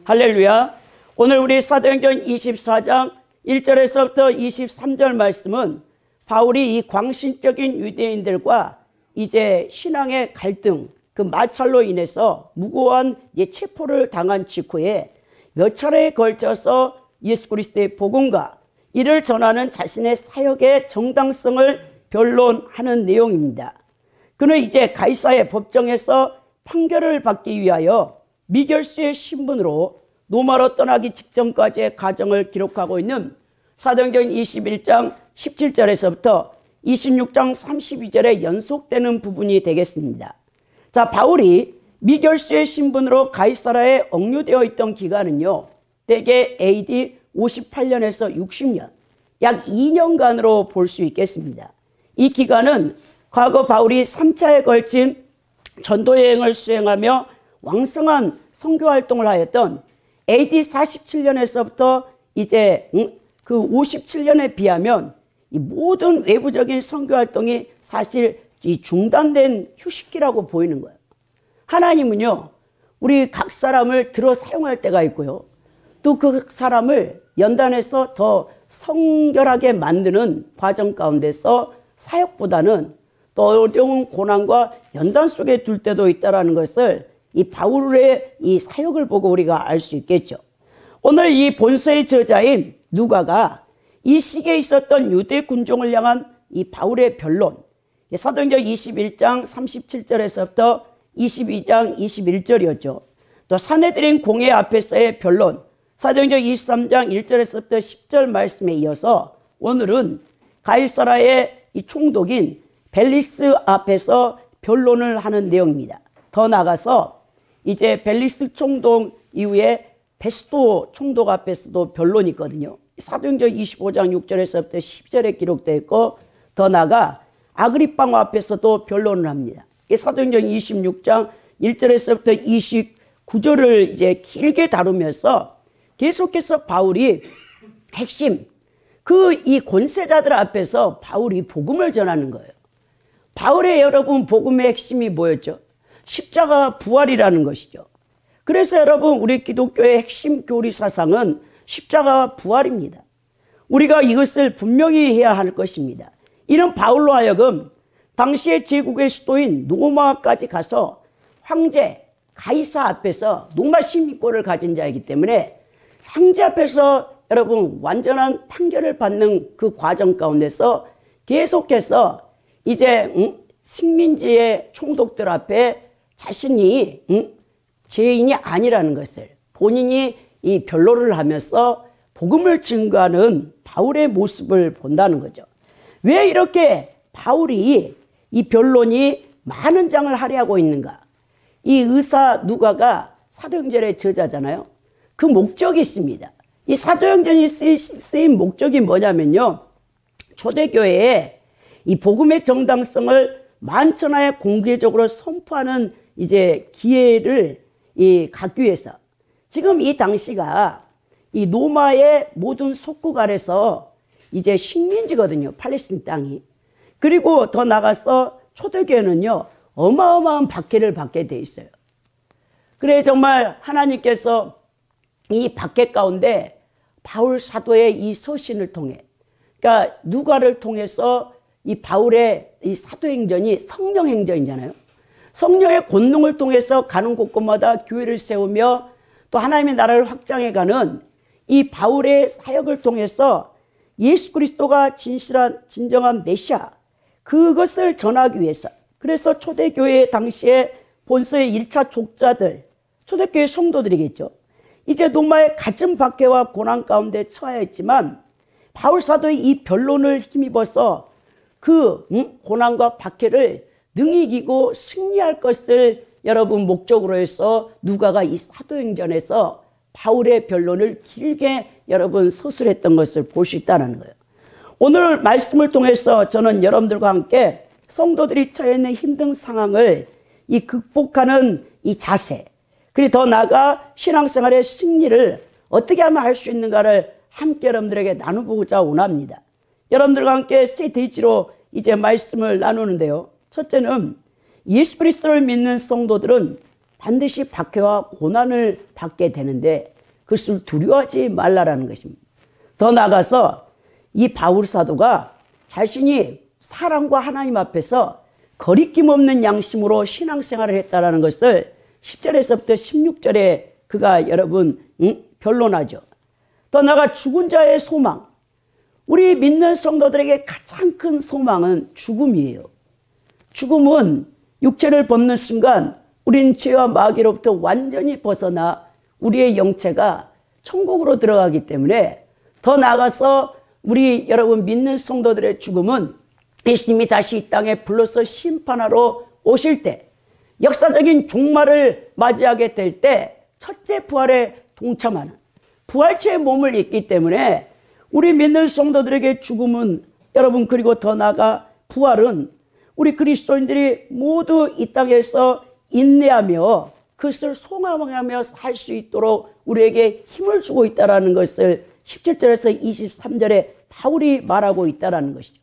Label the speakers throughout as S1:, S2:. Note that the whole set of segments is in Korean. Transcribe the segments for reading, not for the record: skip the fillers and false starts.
S1: 할렐루야. 오늘 우리 사도행전 24장 1절에서부터 23절 말씀은 바울이 이 광신적인 유대인들과 이제 신앙의 갈등, 그 마찰로 인해서 무고한 체포를 당한 직후에 몇 차례에 걸쳐서 예수 그리스도의 복음과 이를 전하는 자신의 사역의 정당성을 변론하는 내용입니다. 그는 이제 가이사의 법정에서 판결을 받기 위하여 미결수의 신분으로 로마로 떠나기 직전까지의 과정을 기록하고 있는 사도행전 21장 17절에서부터 26장 32절에 연속되는 부분이 되겠습니다. 자, 바울이 미결수의 신분으로 가이사라에 억류되어 있던 기간은요, 대개 AD 58년에서 60년, 약 2년간으로 볼 수 있겠습니다. 이 기간은 과거 바울이 3차에 걸친 전도여행을 수행하며 왕성한 선교활동을 하였던 AD 47년에서부터 이제 그 57년에 비하면 이 모든 외부적인 선교활동이 사실 이 중단된 휴식기라고 보이는 거예요. 하나님은요, 우리 각 사람을 들어 사용할 때가 있고요, 또 그 사람을 연단해서 더 성결하게 만드는 과정 가운데서 사역보다는 또 어려운 고난과 연단 속에 둘 때도 있다는 것을 이 바울의 이 사역을 보고 우리가 알 수 있겠죠. 오늘 이 본서의 저자인 누가가 이 시기에 있었던 유대 군종을 향한 이 바울의 변론, 사도행전 21장 37절에서부터 22장 21절이었죠. 또 사내들인 공회 앞에서의 변론, 사도행전 23장 1절에서부터 10절 말씀에 이어서 오늘은 가이사라의 이 총독인 벨리스 앞에서 변론을 하는 내용입니다. 더 나아가서 이제 벨리스 총독 이후에 베스도 총독 앞에서도 변론이 있거든요. 사도행전 25장 6절에서부터 10절에 기록되어 있고, 더 나아가 아그리빵 앞에서도 변론을 합니다. 사도행전 26장 1절에서부터 29절을 이제 길게 다루면서 계속해서 바울이 핵심, 이 권세자들 앞에서 바울이 복음을 전하는 거예요. 바울의 여러분 복음의 핵심이 뭐였죠? 십자가 부활이라는 것이죠. 그래서 여러분 우리 기독교의 핵심 교리 사상은 십자가 부활입니다. 우리가 이것을 분명히 해야 할 것입니다. 이런 바울로 하여금 당시의 제국의 수도인 로마까지 가서 황제 가이사 앞에서 로마 시민권을 가진 자이기 때문에 황제 앞에서 여러분 완전한 판결을 받는 그 과정 가운데서 계속해서 이제 식민지의 총독들 앞에 자신이 죄인이 아니라는 것을 본인이 이 변론을 하면서 복음을 증거하는 바울의 모습을 본다는 거죠. 왜 이렇게 바울이 이 변론이 많은 장을 할애하고 있는가? 이 의사 누가가 사도행전의 저자잖아요. 그 목적이 있습니다. 이 사도행전이 쓰인 목적이 뭐냐면요, 초대교회에 이 복음의 정당성을 만천하에 공개적으로 선포하는 이제 기회를 갖기 위해서, 지금 이 당시가 이 로마의 모든 속국 아래서 이제 식민지거든요, 팔레스틴 땅이. 그리고 더 나가서 초대교회는요, 어마어마한 박해를 받게 돼 있어요. 그래 정말 하나님께서 이 박해 가운데 바울 사도의 이 서신을 통해, 그러니까 누가를 통해서 이 바울의 이 사도행전이 성령행전이잖아요. 성령의 권능을 통해서 가는 곳곳마다 교회를 세우며 또 하나님의 나라를 확장해가는 이 바울의 사역을 통해서 예수 그리스도가 진정한 메시아, 그것을 전하기 위해서, 그래서 초대교회 당시에 본서의 1차 족자들, 초대교회 성도들이겠죠. 이제 로마의 갖은 박해와 고난 가운데 처하였지만 바울 사도의 이 변론을 힘입어서 그 고난과 박해를 능히 이기고 승리할 것을 여러분 목적으로 해서 누가가 이 사도행전에서 바울의 변론을 길게 여러분 서술했던 것을 볼 수 있다는 거예요. 오늘 말씀을 통해서 저는 여러분들과 함께 성도들이 처해 있는 힘든 상황을 이 극복하는 이 자세, 그리고 더 나아가 신앙생활의 승리를 어떻게 하면 할 수 있는가를 함께 여러분들에게 나눠보고자 원합니다. 여러분들과 함께 세 대지로 이제 말씀을 나누는데요. 첫째는 예수 그리스도를 믿는 성도들은 반드시 박해와 고난을 받게 되는데 그것을 두려워하지 말라라는 것입니다. 더 나아가서 이 바울 사도가 자신이 사랑과 하나님 앞에서 거리낌 없는 양심으로 신앙생활을 했다라는 것을 10절에서부터 16절에 그가 여러분 변론하죠. 더 나아가 죽은 자의 소망, 우리 믿는 성도들에게 가장 큰 소망은 죽음이에요. 죽음은 육체를 벗는 순간 우리는 죄와 마귀로부터 완전히 벗어나 우리의 영체가 천국으로 들어가기 때문에 더 나아가서 우리 여러분 믿는 성도들의 죽음은 예수님이 다시 이 땅에 불러서 심판하러 오실 때, 역사적인 종말을 맞이하게 될 때 첫째 부활에 동참하는 부활체의 몸을 입기 때문에 우리 믿는 성도들에게 죽음은 여러분, 그리고 더 나아가 부활은 우리 그리스도인들이 모두 이 땅에서 인내하며 그것을 소망하며 살 수 있도록 우리에게 힘을 주고 있다는 것을 17절에서 23절에 바울이 말하고 있다는 것이죠.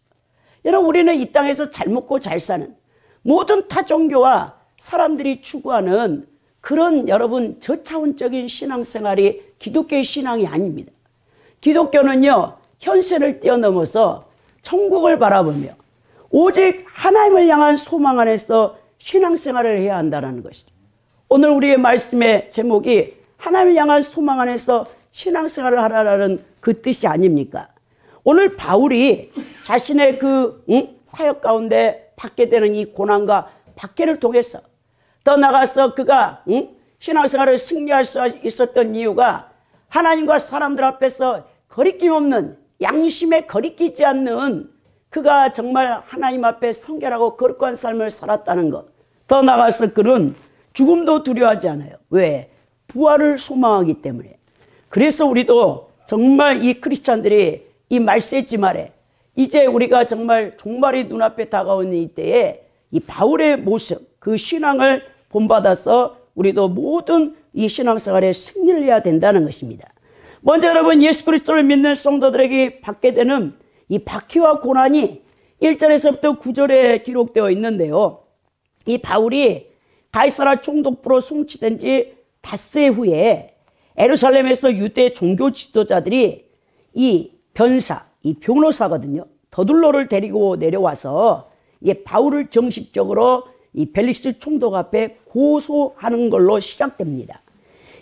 S1: 여러분, 우리는 이 땅에서 잘 먹고 잘 사는 모든 타 종교와 사람들이 추구하는 그런 여러분 저차원적인 신앙생활이 기독교의 신앙이 아닙니다. 기독교는요, 현세를 뛰어넘어서 천국을 바라보며 오직 하나님을 향한 소망 안에서 신앙생활을 해야 한다는 것이죠. 오늘 우리의 말씀의 제목이 하나님을 향한 소망 안에서 신앙생활을 하라는 그 뜻이 아닙니까? 오늘 바울이 자신의 그 사역 가운데 받게 되는 이 고난과 박해를 통해서 더 나아가서 그가 신앙생활을 승리할 수 있었던 이유가 하나님과 사람들 앞에서 거리낌 없는, 양심에 거리끼지 않는, 그가 정말 하나님 앞에 성결하고 거룩한 삶을 살았다는 것. 더 나아가서 그는 죽음도 두려워하지 않아요. 왜? 부활을 소망하기 때문에. 그래서 우리도 정말 이 크리스찬들이 이 말세지 말에 이제 우리가 정말 종말이 눈앞에 다가오는 이때에 이 바울의 모습, 그 신앙을 본받아서 우리도 모든 이 신앙생활에 승리를 해야 된다는 것입니다. 먼저 여러분, 예수 그리스도를 믿는 성도들에게 받게 되는 이 박해와 고난이 1절에서부터 9절에 기록되어 있는데요. 이 바울이 가이사라 총독부로 송치된 지 닷새 후에 예루살렘에서 유대 종교 지도자들이 이 변사, 이 변호사거든요. 더둘로를 데리고 내려와서 이 바울을 정식적으로 이 벨릭스 총독 앞에 고소하는 걸로 시작됩니다.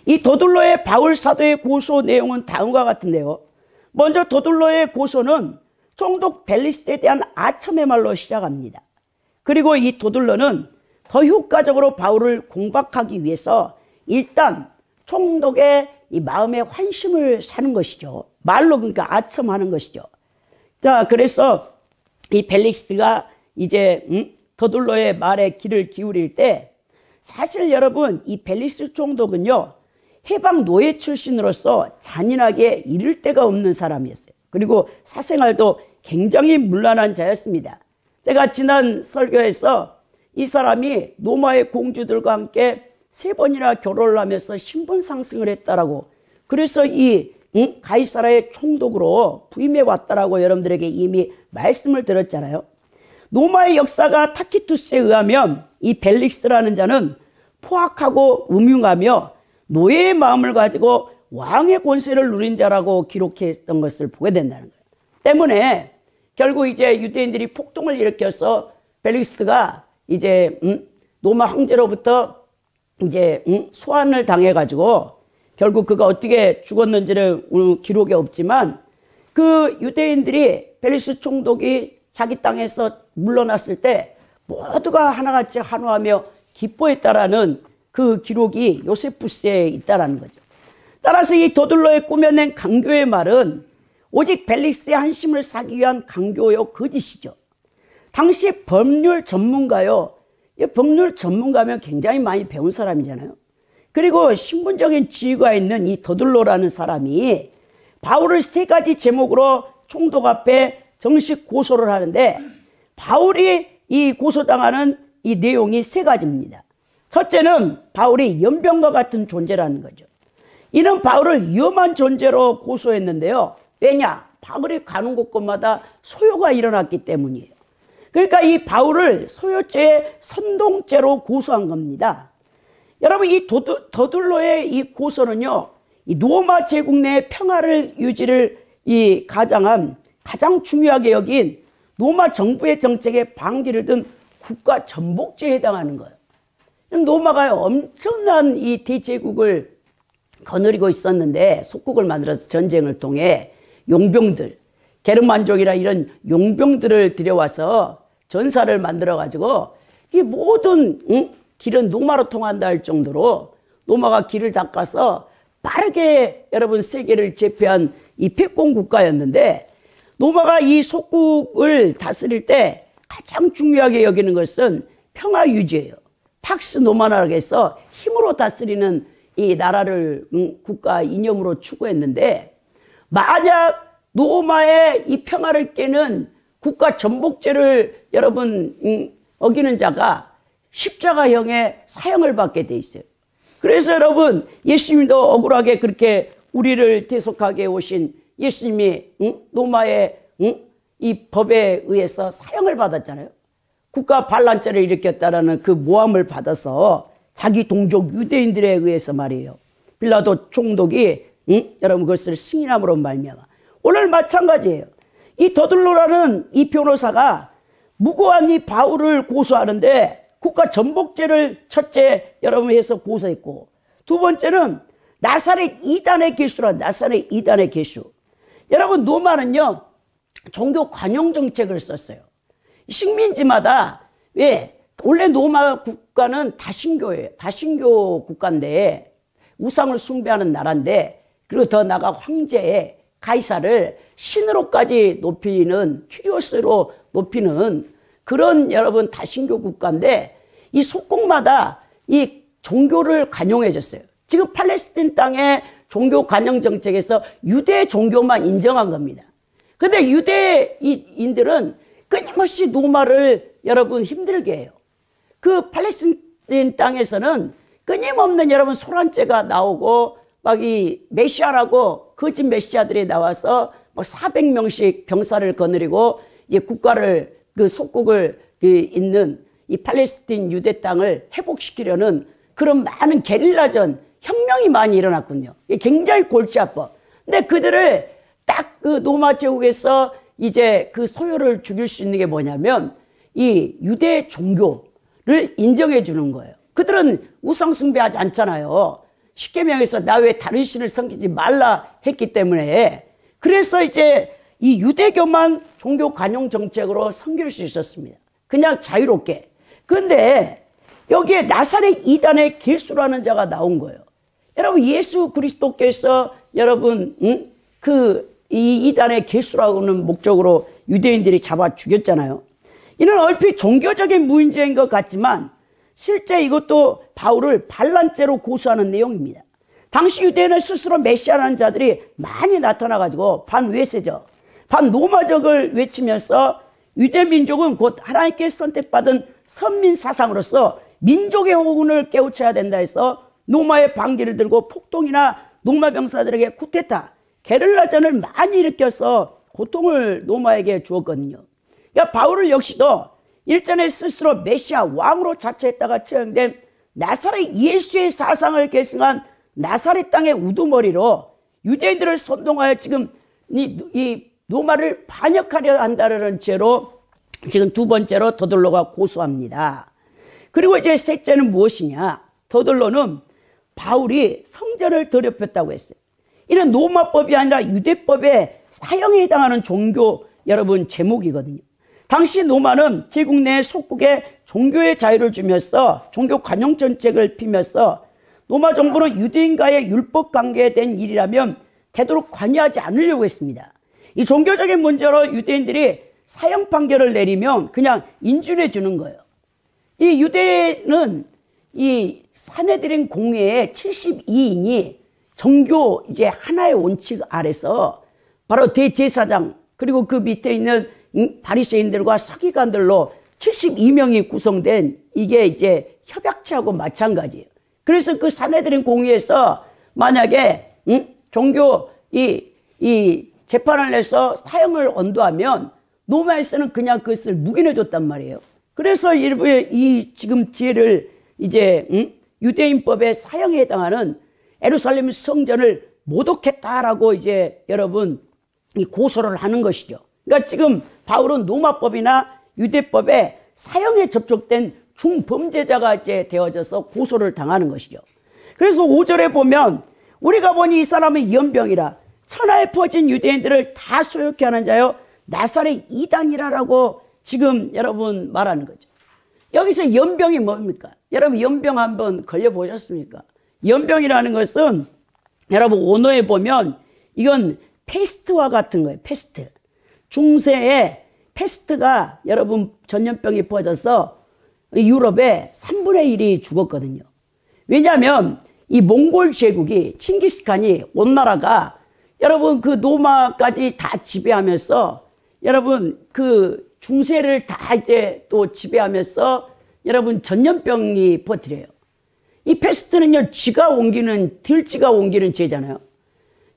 S1: 이 더둘로의 바울 사도의 고소 내용은 다음과 같은데요. 먼저 더둘로의 고소는 총독 벨릭스에 대한 아첨의 말로 시작합니다. 그리고 이 더둘로는 더 효과적으로 바울을 공박하기 위해서 일단 총독의 이 마음에 환심을 사는 것이죠. 말로 그러니까 아첨하는 것이죠. 자, 그래서 이 벨릭스가 이제 더둘로의 말에 귀를 기울일 때, 사실 여러분, 이 벨릭스 총독은요, 해방 노예 출신으로서 잔인하게 이를 데가 없는 사람이었어요. 그리고 사생활도 굉장히 문란한 자였습니다. 제가 지난 설교에서 이 사람이 로마의 공주들과 함께 3번이나 결혼을 하면서 신분 상승을 했다라고, 그래서 이 가이사라의 총독으로 부임해 왔다라고 여러분들에게 이미 말씀을 드렸잖아요. 로마의 역사가 타키투스에 의하면 이 벨릭스라는 자는 포악하고 음흉하며 노예의 마음을 가지고 왕의 권세를 누린 자라고 기록했던 것을 보게 된다는 거예요. 때문에 결국 이제 유대인들이 폭동을 일으켜서 벨릭스가 이제 로마 황제로부터 이제 소환을 당해가지고 결국 그가 어떻게 죽었는지는 기록이 없지만, 그 유대인들이 벨릭스 총독이 자기 땅에서 물러났을 때 모두가 하나같이 환호하며 기뻐했다라는 그 기록이 요세푸스에 있다라는 거죠. 따라서 이 더둘로의 꾸며낸 강교의 말은 오직 벨릭스의 한심을 사기 위한 강교요 거짓이죠. 당시 법률 전문가요. 법률 전문가면 굉장히 많이 배운 사람이잖아요. 그리고 신분적인 지위가 있는 이 더둘로라는 사람이 바울을 3가지 제목으로 총독 앞에 정식 고소를 하는데, 바울이 이 고소당하는 이 내용이 3가지입니다. 첫째는 바울이 연병과 같은 존재라는 거죠. 이는 바울을 위험한 존재로 고소했는데요. 왜냐? 바울이 가는 곳곳마다 소요가 일어났기 때문이에요. 그러니까 이 바울을 소요죄의 선동죄로 고소한 겁니다. 여러분, 이 더둘로의 이 고소는요, 이 로마 제국 내 평화를 유지를 가장 중요하게 여긴 로마 정부의 정책에 방귀를 든 국가 전복제에 해당하는 거예요. 로마가 엄청난 이 대제국을 거느리고 있었는데 속국을 만들어서 전쟁을 통해 용병들, 게르만족이라 이런 용병들을 들여와서 전사를 만들어 가지고 이 모든 길은 로마로 통한다 할 정도로 로마가 길을 닦아서 빠르게 여러분 세계를 제패한 이 패권 국가였는데, 로마가 이 속국을 다스릴 때 가장 중요하게 여기는 것은 평화 유지예요. 팍스 노마나락에서 힘으로 다스리는 이 나라를 국가 이념으로 추구했는데, 만약 로마의 이 평화를 깨는 국가 전복제를 여러분 어기는 자가 십자가형의 사형을 받게 돼 있어요. 그래서 여러분 예수님도 억울하게 그렇게 우리를 대속하게 오신 예수님이 로마의 이 법에 의해서 사형을 받았잖아요. 국가 반란죄를 일으켰다라는 그 모함을 받아서 자기 동족 유대인들에 의해서 말이에요. 빌라도 총독이 여러분 그것을 승인함으로 말미암아. 오늘 마찬가지예요. 이 더들로라는 이 변호사가 무고한 이 바울을 고소하는데 국가 전복죄를 첫째 여러분 해서 고소했고, 두 번째는 나사렛 이단의 개수라. 나사렛 이단의 개수. 여러분 로마는요 종교 관용 정책을 썼어요. 식민지마다 왜 원래 로마 국가는 다신교예요. 다신교 국가인데 우상을 숭배하는 나라인데, 그리고 더 나아가 황제의 가이사를 신으로까지 높이는, 큐리오스로 높이는 그런 여러분 다신교 국가인데, 이 속국마다 이 종교를 관용해 줬어요. 지금 팔레스틴 땅의 종교 관용 정책에서 유대 종교만 인정한 겁니다. 근데 유대인들은 끊임없이 로마를 여러분 힘들게 해요. 그 팔레스틴 땅에서는 끊임없는 여러분 소란죄가 나오고 막 이 메시아라고 거짓 메시아들이 나와서 막 400명씩 병사를 거느리고 이제 국가를 그 속국을 있는 이 팔레스틴 유대 땅을 회복시키려는 그런 많은 게릴라전 혁명이 많이 일어났군요. 굉장히 골치 아파. 근데 그들을 딱 그 로마 제국에서 이제 그 소요를 죽일 수 있는 게 뭐냐면 이 유대 종교를 인정해 주는 거예요. 그들은 우상 숭배하지 않잖아요. 십계명에서 나 외에 다른 신을 섬기지 말라 했기 때문에, 그래서 이제 이 유대교만 종교 관용 정책으로 섬길 수 있었습니다. 그냥 자유롭게. 그런데 여기에 나사렛 이단의 개수라는 자가 나온 거예요. 여러분 예수 그리스도께서 여러분 이 이단의 개수라고 하는 목적으로 유대인들이 잡아 죽였잖아요. 이는 얼핏 종교적인 무인죄인 것 같지만 실제 이것도 바울을 반란죄로 고소하는 내용입니다. 당시 유대인은 스스로 메시아라는 자들이 많이 나타나가지고 반외세적, 반로마적을 외치면서 유대 민족은 곧 하나님께 선택받은 선민 사상으로서 민족의 호군을 깨우쳐야 된다 해서 로마의 방귀를 들고 폭동이나 로마 병사들에게 쿠데타, 게릴라전을 많이 일으켜서 고통을 로마에게 주었거든요. 그러니까 바울을 역시도 일전에 스스로 메시아 왕으로 자처했다가 처형된 나사렛 예수의 사상을 계승한 나사렛 땅의 우두머리로 유대인들을 선동하여 지금 이 로마를 반역하려 한다는 죄로 지금 두 번째로 더들로가 고소합니다. 그리고 이제 셋째는 무엇이냐? 더들로는 바울이 성전을 더럽혔다고 했어요. 이는 로마법이 아니라 유대법의 사형에 해당하는 종교 여러분 제목이거든요. 당시 로마는 제국 내 속국에 종교의 자유를 주면서 종교 관용 정책을 피면서 로마 정부는 유대인과의 율법 관계에 대한 일이라면 되도록 관여하지 않으려고 했습니다. 이 종교적인 문제로 유대인들이 사형 판결을 내리면 그냥 인준해 주는 거예요. 이 유대는 이 사내들인 공회의 72인이 정교 이제 하나의 원칙 아래서 바로 대제사장 그리고 그 밑에 있는 바리새인들과 서기관들로 72명이 구성된 이게 이제 협약체하고 마찬가지예요. 그래서 그 사내들인 공의에서 만약에 종교 이 재판을 내서 사형을 언도하면 로마에서는 그냥 그것을 묵인해 줬단 말이에요. 그래서 이 지금 지혜를 이제 유대인법의 사형에 해당하는 예루살렘 성전을 모독했다라고 이제 여러분 이 고소를 하는 것이죠. 그러니까 지금 바울은 로마법이나 유대법에 사형에 접촉된 중범죄자가 이제 되어져서 고소를 당하는 것이죠. 그래서 5절에 보면 우리가 보니 이 사람은 연병이라 천하에 퍼진 유대인들을 다 소욕케 하는 자요 나사렛 이단이라라고 지금 여러분 말하는 거죠. 여기서 연병이 뭡니까? 여러분 연병 한번 걸려보셨습니까? 연병이라는 것은 여러분 언어에 보면 이건 페스트와 같은 거예요. 페스트. 중세에 페스트가 여러분 전염병이 퍼져서 유럽에 3분의 1이 죽었거든요. 왜냐하면 이 몽골 제국이 칭기스칸이 온 나라가 여러분 그 노마까지 다 지배하면서 여러분 그 중세를 다 이제 또 지배하면서 여러분 전염병이 퍼뜨려요. 이 페스트는요 쥐가 옮기는 들쥐가 옮기는 죄잖아요.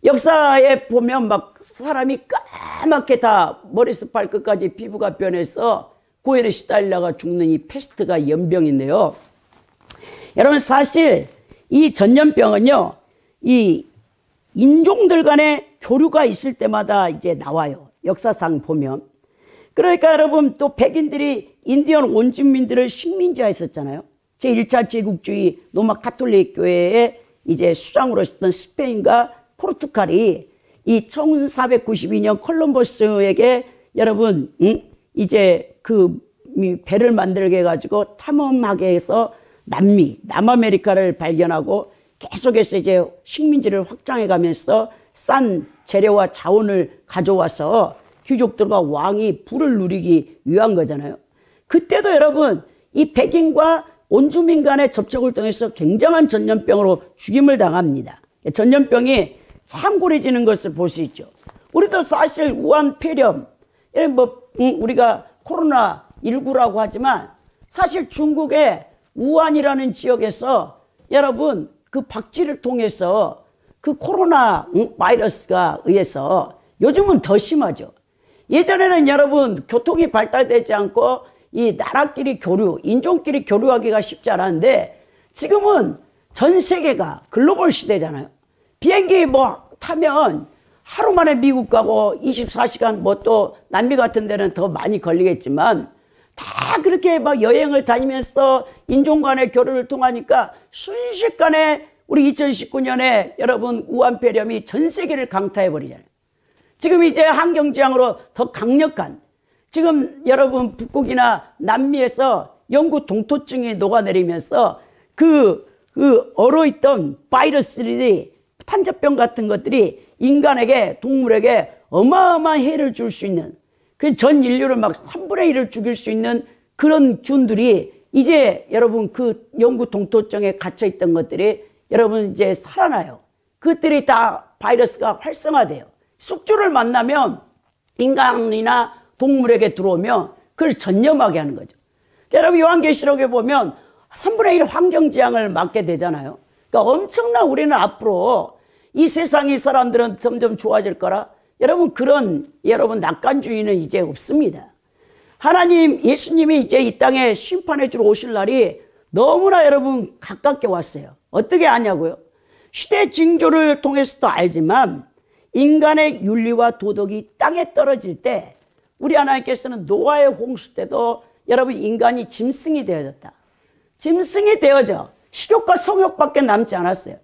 S1: 역사에 보면 막 사람이 까맣게 다 머리에서 발끝까지 피부가 변해서 고열에 시달리다가 죽는 이 페스트가 연병인데요. 여러분 사실 이 전염병은요 이 인종들 간의 교류가 있을 때마다 이제 나와요. 역사상 보면. 그러니까 여러분 또 백인들이 인디언 원주민들을 식민지화했었잖아요. 제1차 제국주의 로마 가톨릭 교회의 이제 수장으로 있었던 스페인과 포르투갈이 이 1492년 콜럼버스에게 여러분 이제 그 배를 만들게 해가지고 탐험하게 해서 남아메리카를 발견하고 계속해서 이제 식민지를 확장해 가면서 싼 재료와 자원을 가져와서 귀족들과 왕이 부를 누리기 위한 거잖아요. 그때도 여러분 이 백인과 원주민 간의 접촉을 통해서 굉장한 전염병으로 죽임을 당합니다. 전염병이 창궐해지는 것을 볼 수 있죠. 우리도 사실 우한 폐렴, 우리가 코로나19라고 하지만 사실 중국의 우한이라는 지역에서 여러분 그 박쥐를 통해서 그 코로나 바이러스가 의해서 요즘은 더 심하죠. 예전에는 여러분 교통이 발달되지 않고 이 나라끼리 교류, 인종끼리 교류하기가 쉽지 않았는데 지금은 전 세계가 글로벌 시대잖아요. 비행기 뭐 타면 하루 만에 미국 가고 24시간 뭐 또 남미 같은 데는 더 많이 걸리겠지만 다 그렇게 막 여행을 다니면서 인종 간의 교류를 통하니까 순식간에 우리 2019년에 여러분 우한폐렴이 전 세계를 강타해버리잖아요. 지금 이제 환경지향으로 더 강력한 지금 여러분 북극이나 남미에서 영구 동토증이 녹아내리면서 그 얼어있던 바이러스들이 탄저병 같은 것들이 인간에게 동물에게 어마어마한 해를 줄 수 있는 그 전 인류를 막 3분의 1을 죽일 수 있는 그런 균들이 이제 여러분 그 영구 동토증에 갇혀있던 것들이 여러분 이제 살아나요. 그것들이 다 바이러스가 활성화돼요. 숙주를 만나면 인간이나 동물에게 들어오면 그걸 전염하게 하는 거죠. 여러분 요한계시록에 보면 3분의 1 환경지향을 맞게 되잖아요. 그러니까 엄청난 우리는 앞으로 이 세상의 사람들은 점점 좋아질 거라 여러분 그런 여러분 낙관주의는 이제 없습니다. 하나님 예수님이 이제 이 땅에 심판해 주러 오실 날이 너무나 여러분 가깝게 왔어요. 어떻게 아냐고요? 시대 징조를 통해서도 알지만 인간의 윤리와 도덕이 땅에 떨어질 때 우리 하나님께서는 노아의 홍수 때도 여러분 인간이 짐승이 되어졌다. 짐승이 되어져 식욕과 성욕밖에 남지 않았어요.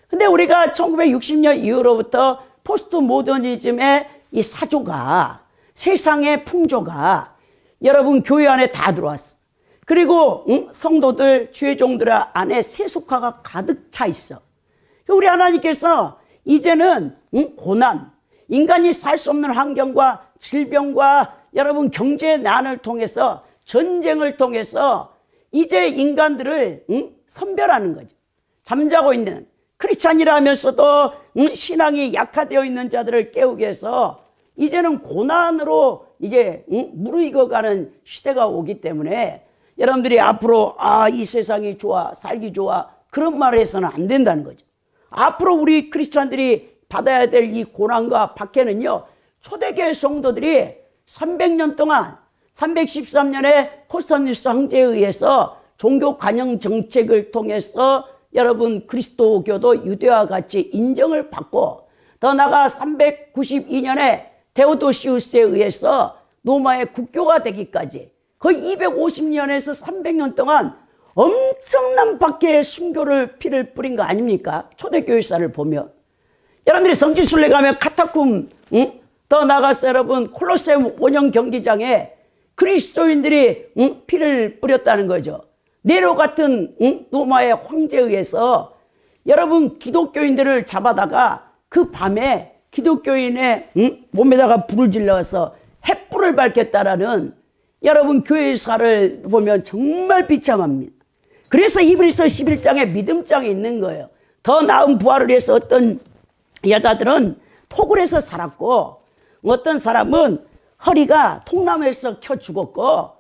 S1: 근데 우리가 1960년 이후로부터 포스트 모더니즘의 이 사조가 세상의 풍조가 여러분 교회 안에 다 들어왔어. 그리고 성도들 주의 종들 안에 세속화가 가득 차 있어. 우리 하나님께서 이제는 고난, 인간이 살 수 없는 환경과 질병과 여러분 경제의 난을 통해서 전쟁을 통해서 이제 인간들을 선별하는 거죠. 잠자고 있는 크리스찬이라 하면서도 신앙이 약화되어 있는 자들을 깨우기 위해서 이제는 고난으로 이제 무르익어가는 시대가 오기 때문에 여러분들이 앞으로 이 세상이 좋아 살기 좋아 그런 말을 해서는 안 된다는 거죠. 앞으로 우리 크리스찬들이 받아야 될 이 고난과 박해는요 초대교회 성도들이 300년 동안 313년에 콘스탄티누스 황제에 의해서 종교 관영 정책을 통해서 여러분 그리스도교도 유대와 같이 인정을 받고, 더 나아가 392년에 데오도시우스에 의해서 로마의 국교가 되기까지 거의 250년에서 300년 동안 엄청난 박해의 순교를 피를 뿌린 거 아닙니까? 초대교회사를 보면 여러분들이 성지순례 가면 카타쿰, 더 나아가서 여러분 콜로세움 원형 경기장에 그리스도인들이 피를 뿌렸다는 거죠. 네로 같은 로마의 황제에 의해서 여러분 기독교인들을 잡아다가 그 밤에 기독교인의 몸에다가 불을 질러서 횃불을 밝혔다라는 여러분 교회사를 보면 정말 비참합니다. 그래서 히브리서 11장에 믿음장에 있는 거예요. 더 나은 부활을 위해서 어떤 여자들은 톡을 해서 살았고, 어떤 사람은 허리가 통나무에서 켜 죽었고,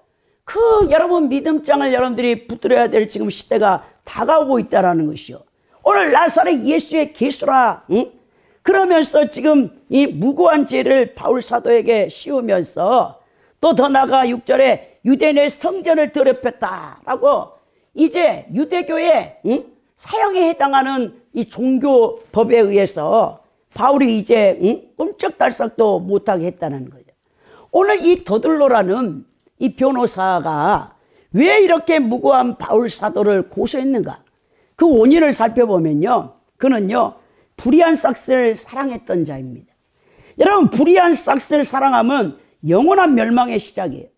S1: 그 여러분 믿음장을 여러분들이 붙들어야 될 지금 시대가 다가오고 있다는 것이요. 오늘 나사렛 예수의 계수라, 그러면서 지금 이 무고한 죄를 바울 사도에게 씌우면서, 또 더 나아가 6절에 유대인의 성전을 더럽혔다라고 이제 유대교의 사형에 해당하는 이 종교법에 의해서 바울이 이제 꼼짝달싹도 못하게 했다는 거죠. 오늘 이 더들로라는 이 변호사가 왜 이렇게 무고한 바울 사도를 고소했는가? 그 원인을 살펴보면요, 그는요 불의한 싹스를 사랑했던 자입니다. 여러분, 불의한 싹스를 사랑하면 영원한 멸망의 시작이에요.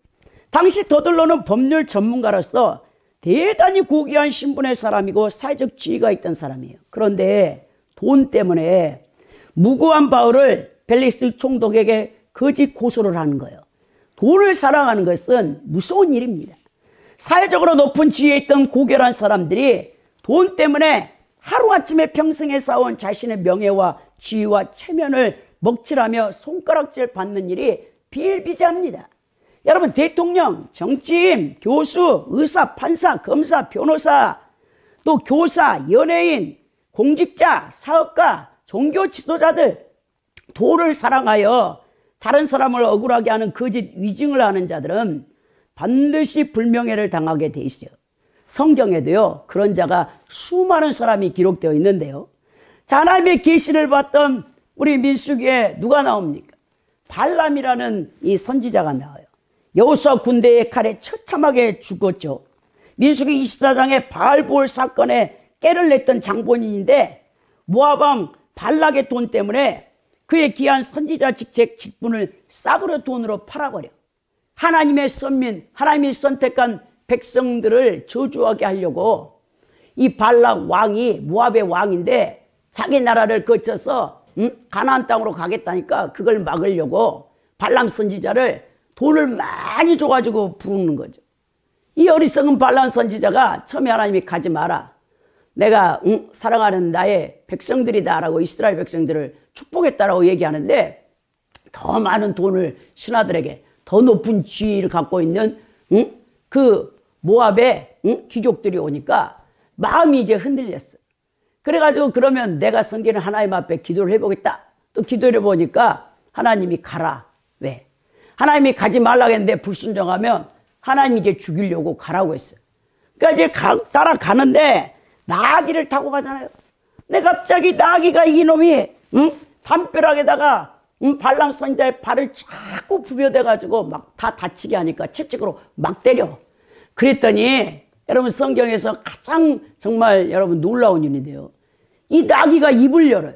S1: 당시 더들로는 법률 전문가로서 대단히 고귀한 신분의 사람이고 사회적 지위가 있던 사람이에요. 그런데 돈 때문에 무고한 바울을 벨리스 총독에게 거짓 고소를 하는 거예요. 돈을 사랑하는 것은 무서운 일입니다. 사회적으로 높은 지위에 있던 고결한 사람들이 돈 때문에 하루아침에 평생에 쌓아온 자신의 명예와 지위와 체면을 먹칠하며 손가락질 받는 일이 비일비재합니다. 여러분, 대통령, 정치인, 교수, 의사, 판사, 검사, 변호사, 또 교사, 연예인, 공직자, 사업가, 종교 지도자들, 돈을 사랑하여 다른 사람을 억울하게 하는 거짓 위증을 하는 자들은 반드시 불명예를 당하게 돼 있어요. 성경에도요 그런 자가 수많은 사람이 기록되어 있는데요, 자, 하나님의 계시를 받던 우리 민수기에 누가 나옵니까? 발람이라는 이 선지자가 나와요. 여호수아 군대의 칼에 처참하게 죽었죠. 민수기 24장에 바알보올 사건에 깨를 냈던 장본인인데 모압 왕 발락의 돈 때문에 그의 귀한 선지자 직책 직분을 싸구려 돈으로 팔아버려 하나님의 선민, 하나님이 선택한 백성들을 저주하게 하려고 이 발락 왕이 모압의 왕인데 자기 나라를 거쳐서 가나안 땅으로 가겠다니까 그걸 막으려고 발람 선지자를 돈을 많이 줘가지고 부르는 거죠. 이 어리석은 발람 선지자가 처음에 하나님이 가지 마라, 내가 사랑하는 나의 백성들이다 라고 이스라엘 백성들을 축복했다라고 얘기하는데, 더 많은 돈을 신하들에게, 더 높은 지위를 갖고 있는 그 모압의 귀족들이 오니까 마음이 이제 흔들렸어. 그래가지고 그러면 내가 섬기는 하나님 앞에 기도를 해보겠다. 또 기도를 해보니까 하나님이 가라. 왜? 하나님이 가지 말라고 했는데 불순종하면 하나님이 이제 죽이려고 가라고 했어. 그러니까 이제 따라가는데 나귀를 타고 가잖아요. 근데 갑자기 나귀가 이놈이 담벼락에다가 발람 선지자의 발을 자꾸 부벼대가지고 막 다 다치게 하니까 채찍으로 막 때려. 그랬더니 여러분, 성경에서 가장 정말 여러분 놀라운 일인데요, 이 나귀가 입을 열어요.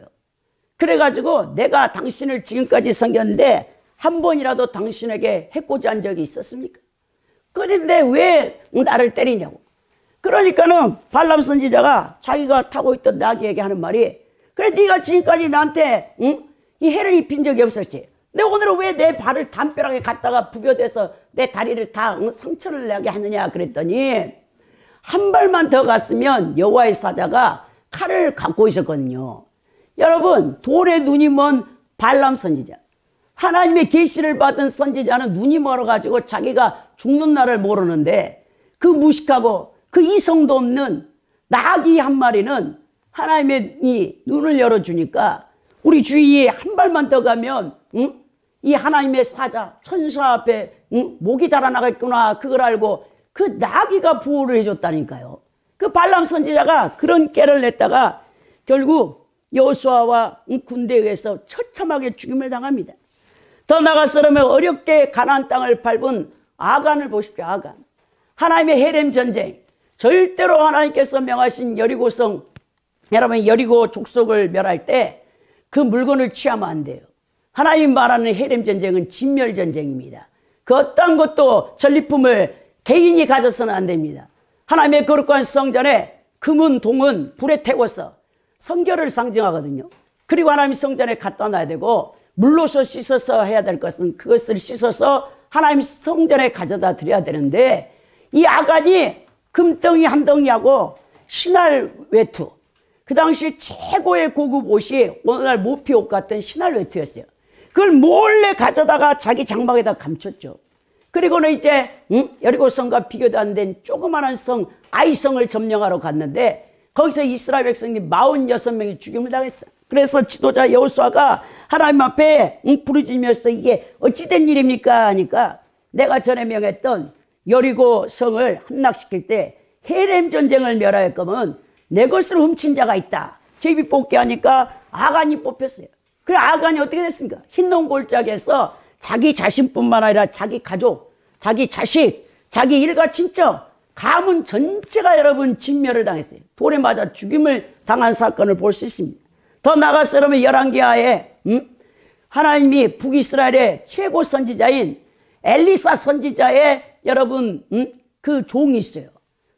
S1: 그래가지고 내가 당신을 지금까지 섬겼는데 한 번이라도 당신에게 해코지 한 적이 있었습니까? 그런데 왜 나를 때리냐고. 그러니까는 발람 선지자가 자기가 타고 있던 나귀에게 하는 말이, 그래 네가 지금까지 나한테 이 해를 입힌 적이 없었지. 근데 오늘은 왜 내 발을 담벼락에 갖다가 부벼대서 내 다리를 다 상처를 내게 하느냐 그랬더니, 한 발만 더 갔으면 여호와의 사자가 칼을 갖고 있었거든요. 여러분, 돌에 눈이 먼 발람 선지자, 하나님의 계시를 받은 선지자는 눈이 멀어가지고 자기가 죽는 날을 모르는데, 그 무식하고 그 이성도 없는 나귀 한 마리는 하나님의 이 눈을 열어주니까 우리 주위에 한 발만 더 가면 이 하나님의 사자, 천사 앞에 목이 달아나겠구나, 그걸 알고 그 나귀가 보호를 해줬다니까요. 그 발람 선지자가 그런 깨를 냈다가 결국 여호수아와 군대에 의해서 처참하게 죽임을 당합니다. 더 나아가서라면 어렵게 가나안 땅을 밟은 아간을 보십시오. 아간. 하나님의 헤렘 전쟁. 절대로 하나님께서 명하신 여리고성, 여러분 여리고 족속을 멸할 때 그 물건을 취하면 안 돼요. 하나님 말하는 헤렘 전쟁은 진멸 전쟁입니다. 그 어떤 것도 전리품을 개인이 가져서는 안 됩니다. 하나님의 거룩한 성전에 금은 동은 불에 태워서 성결을 상징하거든요. 그리고 하나님 성전에 갖다 놔야 되고 물로서 씻어서 해야 될 것은 그것을 씻어서 하나님 성전에 가져다 드려야 되는데 이 아간이 금덩이 한 덩이하고 신할 외투, 그 당시 최고의 고급 옷이 오늘날 모피 옷 같은 신할 외투였어요. 그걸 몰래 가져다가 자기 장막에다 감췄죠. 그리고는 이제 여리고성과 비교도 안 된 조그마한 성 아이성을 점령하러 갔는데 거기서 이스라엘 백성이 46명이 죽임을 당했어요. 그래서 지도자 여호수아가 하나님 앞에 부르짖으면서 이게 어찌된 일입니까 하니까 내가 전에 명했던 여리고 성을 함락시킬 때 헤렘 전쟁을 멸할 거면 내 것을 훔친 자가 있다. 제비 뽑기 하니까 아간이 뽑혔어요. 그래 아간이 어떻게 됐습니까? 흰놈 골짜기에서 자기 자신뿐만 아니라 자기 가족, 자기 자식, 자기 일가 친척, 가문 전체가 여러분 진멸을 당했어요. 돌에 맞아 죽임을 당한 사건을 볼 수 있습니다. 더 나아가서 여러분 열왕기하에 하나님이 북이스라엘의 최고 선지자인 엘리사 선지자의 여러분 그 종이 있어요.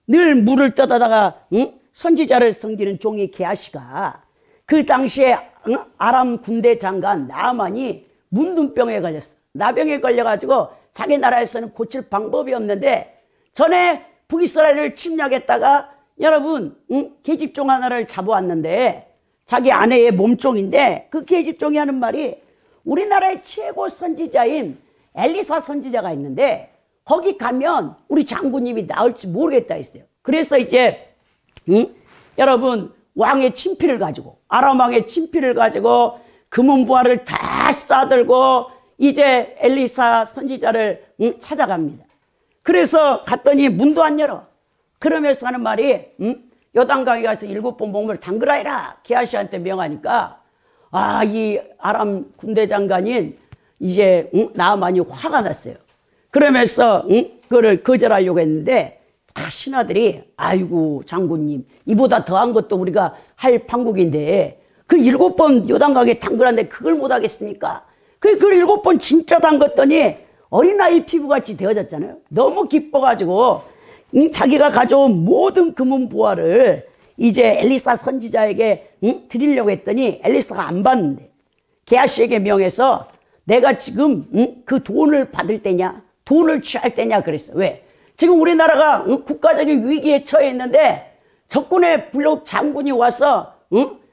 S1: 늘 물을 떠다가 선지자를 섬기는 종이 게하시가 그 당시에 아람 군대 장관 나아만이 문둥병에 걸렸어. 나병에 걸려가지고 자기 나라에서는 고칠 방법이 없는데 전에 북이스라엘을 침략했다가 여러분 계집종 하나를 잡아왔는데 자기 아내의 몸종인데 그 계집종이 하는 말이 우리나라의 최고 선지자인 엘리사 선지자가 있는데 거기 가면 우리 장군님이 나을지 모르겠다 했어요. 그래서 이제 여러분 왕의 친필을 가지고 아람 왕의 친필을 가지고 금은보화를 다 싸들고 이제 엘리사 선지자를 찾아갑니다. 그래서 갔더니 문도 안 열어. 그러면서 하는 말이 요단강에 가서 7번 몸을 담그라 해라 게하시한테 명하니까 이 아람 군대 장관인 이제 나아만이 화가 났어요. 그러면서 그거를 거절하려고 했는데 신하들이 아이고 장군님 이보다 더한 것도 우리가 할 판국인데 그 7번 요단강에 담그라는데 그걸 못하겠습니까? 그걸 7번 진짜 담갔더니 어린아이 피부같이 되어졌잖아요. 너무 기뻐가지고 자기가 가져온 모든 금은보화를 이제 엘리사 선지자에게 드리려고 했더니 엘리사가 안 받는데 게하시에게 명해서 내가 지금 그 돈을 받을 때냐 돈을 취할 때냐 그랬어. 왜? 지금 우리나라가 국가적인 위기에 처해 있는데 적군의 불록 장군이 와서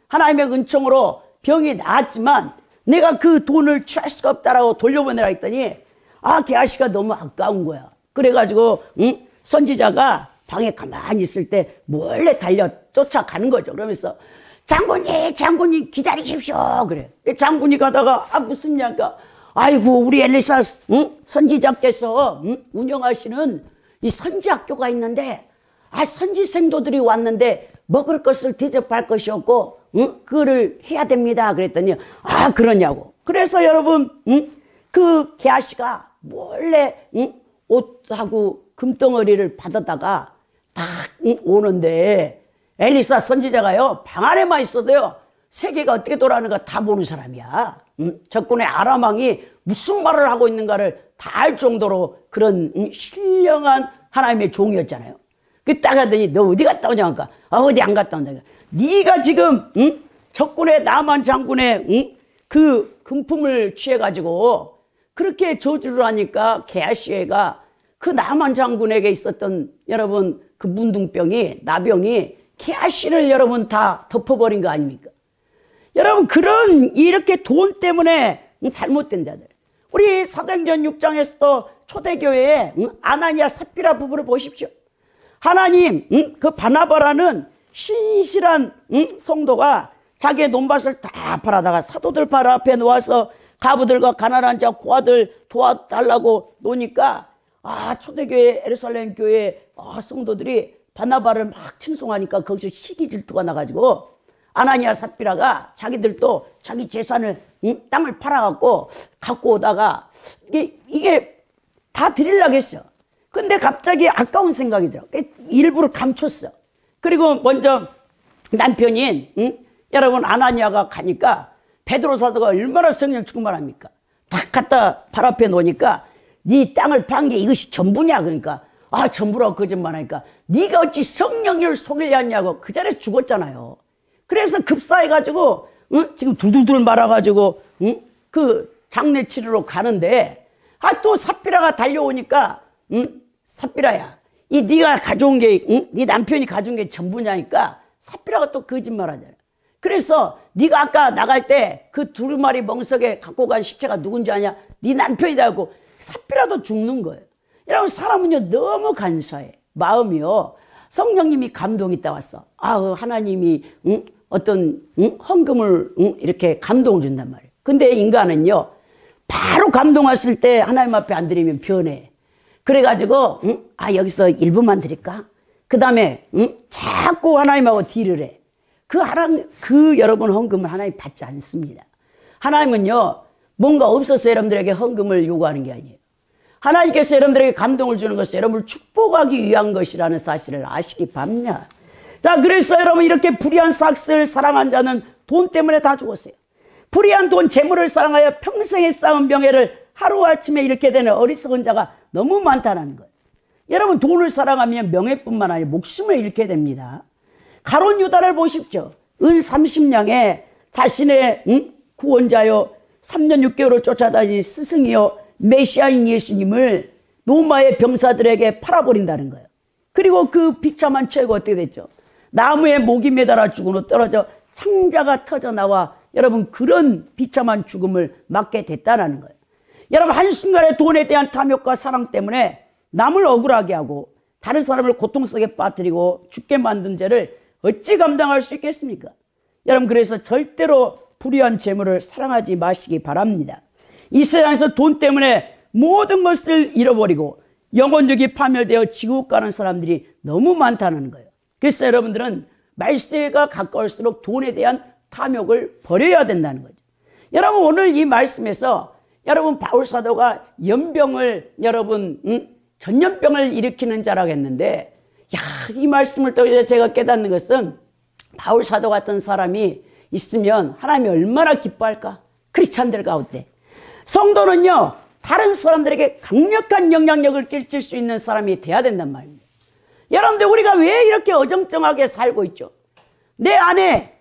S1: 하나님의 은총으로 병이 나았지만 내가 그 돈을 취할 수가 없다라고 돌려보내라 했더니 게하시가 너무 아까운 거야. 그래가지고 선지자가 방에 가만히 있을 때 몰래 달려 쫓아가는 거죠. 그러면서 장군님 기다리십시오. 그래. 장군이 가다가 무슨 일이니까 아이고 우리 엘리사 선지자께서 운영하시는 이 선지학교가 있는데 선지생도들이 왔는데 먹을 것을 대접할 것이 없고 그거를 해야 됩니다. 그랬더니 그러냐고. 그래서 여러분 그 게하시가 몰래 옷하고 금덩어리를 받아다가 딱 오는데 엘리사 선지자가요 방 안에만 있어도요 세계가 어떻게 돌아가는가 다 보는 사람이야. 적군의 아람 왕이 무슨 말을 하고 있는가를 다 알 정도로 그런 신령한 하나님의 종이었잖아요. 그 딱 하더니 너 어디 갔다 오냐 하니까 어디 안 갔다 온다. 네가 지금 적군의 나만 장군의 그 금품을 취해가지고 그렇게 저주를 하니까 게하시가 그 나만 장군에게 있었던 여러분 그 문둥병이 나병이 게하시를 여러분 다 덮어버린 거 아닙니까? 여러분 그런 이렇게 돈 때문에 잘못된 자들 우리 사도행전 6장에서도 초대교회에 아나니아 삽비라 부부를 보십시오. 하나님 그 바나바라는 신실한 성도가 자기의 논밭을 다 팔아다가 사도들 발 앞에 놓아서 가부들과 가난한 자 고아들 도와달라고 노니까 초대교회 에루살렘 교회 성도들이 바나바를 막 칭송하니까 거기서 시기 질투가 나가지고 아나니아 삽비라가 자기들도 자기 재산을 땅을 팔아갖고 갖고 오다가 이게 다 드리려고 했어. 근데 갑자기 아까운 생각이 들어. 일부러 감췄어. 그리고 먼저 남편인 여러분 아나니아가 가니까 베드로 사도가 얼마나 성령 충만합니까? 딱 갖다 발 앞에 놓으니까 네 땅을 판 게 이것이 전부냐? 그러니까 아 전부라고 거짓말하니까 네가 어찌 성령을 속이려냐고 그 자리에서 죽었잖아요. 그래서 급사해가지고 지금 둘둘둘 말아가지고 그 장례 치르러 가는데 또 삽비라가 달려오니까 삽비라야 이 네가 가져온 게 네 남편이 가져온 게 전부냐니까 삽비라가 또 거짓말하잖아. 그래서 네가 아까 나갈 때 그 두루마리 멍석에 갖고 간 시체가 누군지 아냐? 네 남편이다 하고 삽비라도 죽는 거예요. 여러분 사람은요 너무 간사해. 마음이요. 성령님이 감동이 따왔어. 하나님이 어떤 헌금을 이렇게 감동을 준단 말이에요. 근데 인간은요 바로 감동 왔을 때 하나님 앞에 안 드리면 변해. 그래가지고 여기서 일부만 드릴까? 그 다음에 자꾸 하나님하고 딜을 해. 그 여러분 헌금을 하나님 받지 않습니다. 하나님은요 뭔가 없어서 여러분들에게 헌금을 요구하는 게 아니에요. 하나님께서 여러분들에게 감동을 주는 것은 여러분을 축복하기 위한 것이라는 사실을 아시기 바랍니다. 자, 그래서 여러분 이렇게 불의한 삭슬 사랑한 자는 돈 때문에 다 죽었어요. 불의한 돈 재물을 사랑하여 평생에 쌓은 명예를 하루아침에 잃게 되는 어리석은 자가 너무 많다는 거예요. 여러분 돈을 사랑하면 명예뿐만 아니라 목숨을 잃게 됩니다. 가룟 유다를 보십시오. 은 30냥에 자신의 구원자요 3년 6개월을 쫓아다닌 스승이요 메시아인 예수님을 로마의 병사들에게 팔아버린다는 거예요. 그리고 그 비참한 처해가 어떻게 됐죠? 나무에 목이 매달아 죽은 후 떨어져 창자가 터져 나와 여러분 그런 비참한 죽음을 맞게 됐다는 거예요. 여러분 한순간에 돈에 대한 탐욕과 사랑 때문에 남을 억울하게 하고 다른 사람을 고통 속에 빠뜨리고 죽게 만든 죄를 어찌 감당할 수 있겠습니까? 여러분 그래서 절대로 불의한 재물을 사랑하지 마시기 바랍니다. 이 세상에서 돈 때문에 모든 것을 잃어버리고 영혼력이 파멸되어 지옥 가는 사람들이 너무 많다는 거예요. 그래서 여러분들은 말세가 가까울수록 돈에 대한 탐욕을 버려야 된다는 거죠. 여러분 오늘 이 말씀에서 여러분 바울 사도가 연병을 여러분 전염병을 일으키는 자라고 했는데 이 말씀을 또 제가 깨닫는 것은 바울 사도 같은 사람이 있으면 하나님이 얼마나 기뻐할까? 크리스찬들 가운데 성도는요 다른 사람들에게 강력한 영향력을 끼칠 수 있는 사람이 돼야 된단 말입니다. 여러분들 우리가 왜 이렇게 어정쩡하게 살고 있죠? 내 안에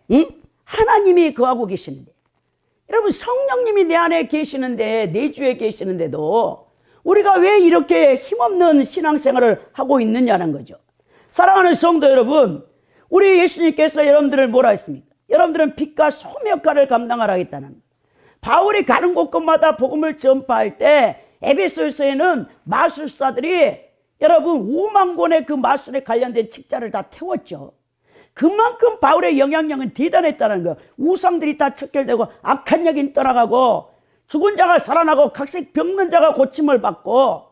S1: 하나님이 거하고 계시는데 여러분 성령님이 내 안에 계시는데 내 주에 계시는데도 우리가 왜 이렇게 힘없는 신앙생활을 하고 있느냐는 거죠. 사랑하는 성도 여러분, 우리 예수님께서 여러분들을 뭐라 했습니까? 여러분들은 빛과 소금의 역할을 감당하라 했다는 바울이 가는 곳곳마다 복음을 전파할 때 에베소서에는 마술사들이 여러분 5만 권의 그 마술에 관련된 책자를 다 태웠죠. 그만큼 바울의 영향력은 대단했다는 거예요. 우상들이 다 척결되고 악한 영이 떠나가고 죽은 자가 살아나고 각색 병든 자가 고침을 받고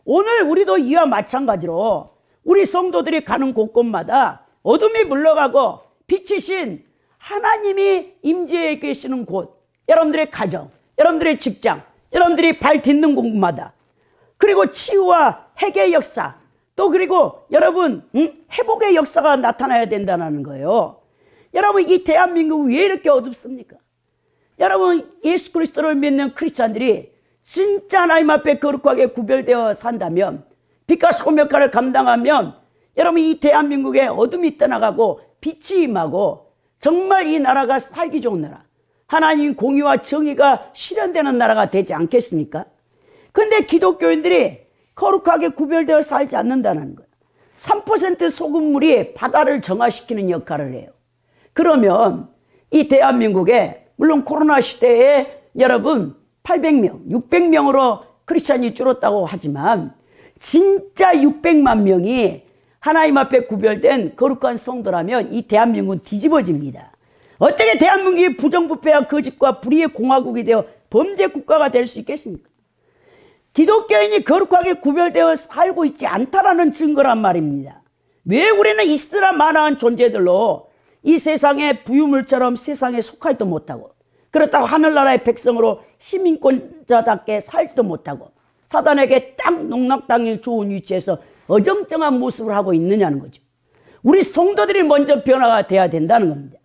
S1: 오늘 우리도 이와 마찬가지로 우리 성도들이 가는 곳곳마다 어둠이 물러가고 빛이신 하나님이 임재해 계시는 곳, 여러분들의 가정, 여러분들의 직장, 여러분들이 발 딛는 곳마다 그리고 치유와 회개의 역사 또 그리고 여러분 회복의 역사가 나타나야 된다는 거예요. 여러분 이 대한민국 왜 이렇게 어둡습니까? 여러분 예수 그리스도를 믿는 크리스찬들이 진짜 하나님 앞에 거룩하게 구별되어 산다면 빛과 소금 역할을 감당하면 여러분 이 대한민국에 어둠이 떠나가고 빛이 임하고 정말 이 나라가 살기 좋은 나라 하나님 공의와 정의가 실현되는 나라가 되지 않겠습니까? 그런데 기독교인들이 거룩하게 구별되어 살지 않는다는 거예요. 3% 소금물이 바다를 정화시키는 역할을 해요. 그러면 이 대한민국에 물론 코로나 시대에 여러분 800명, 600명으로 크리스찬이 줄었다고 하지만 진짜 600만 명이 하나님 앞에 구별된 거룩한 성도라면 이 대한민국은 뒤집어집니다. 어떻게 대한민국이 부정부패와 거짓과 불의의 공화국이 되어 범죄 국가가 될 수 있겠습니까? 기독교인이 거룩하게 구별되어 살고 있지 않다라는 증거란 말입니다. 왜 우리는 이스라만한 존재들로 이 세상의 부유물처럼 세상에 속하지도 못하고 그렇다고 하늘나라의 백성으로 시민권자답게 살지도 못하고 사단에게 딱 농락당일 좋은 위치에서 어정쩡한 모습을 하고 있느냐는 거죠. 우리 성도들이 먼저 변화가 돼야 된다는 겁니다.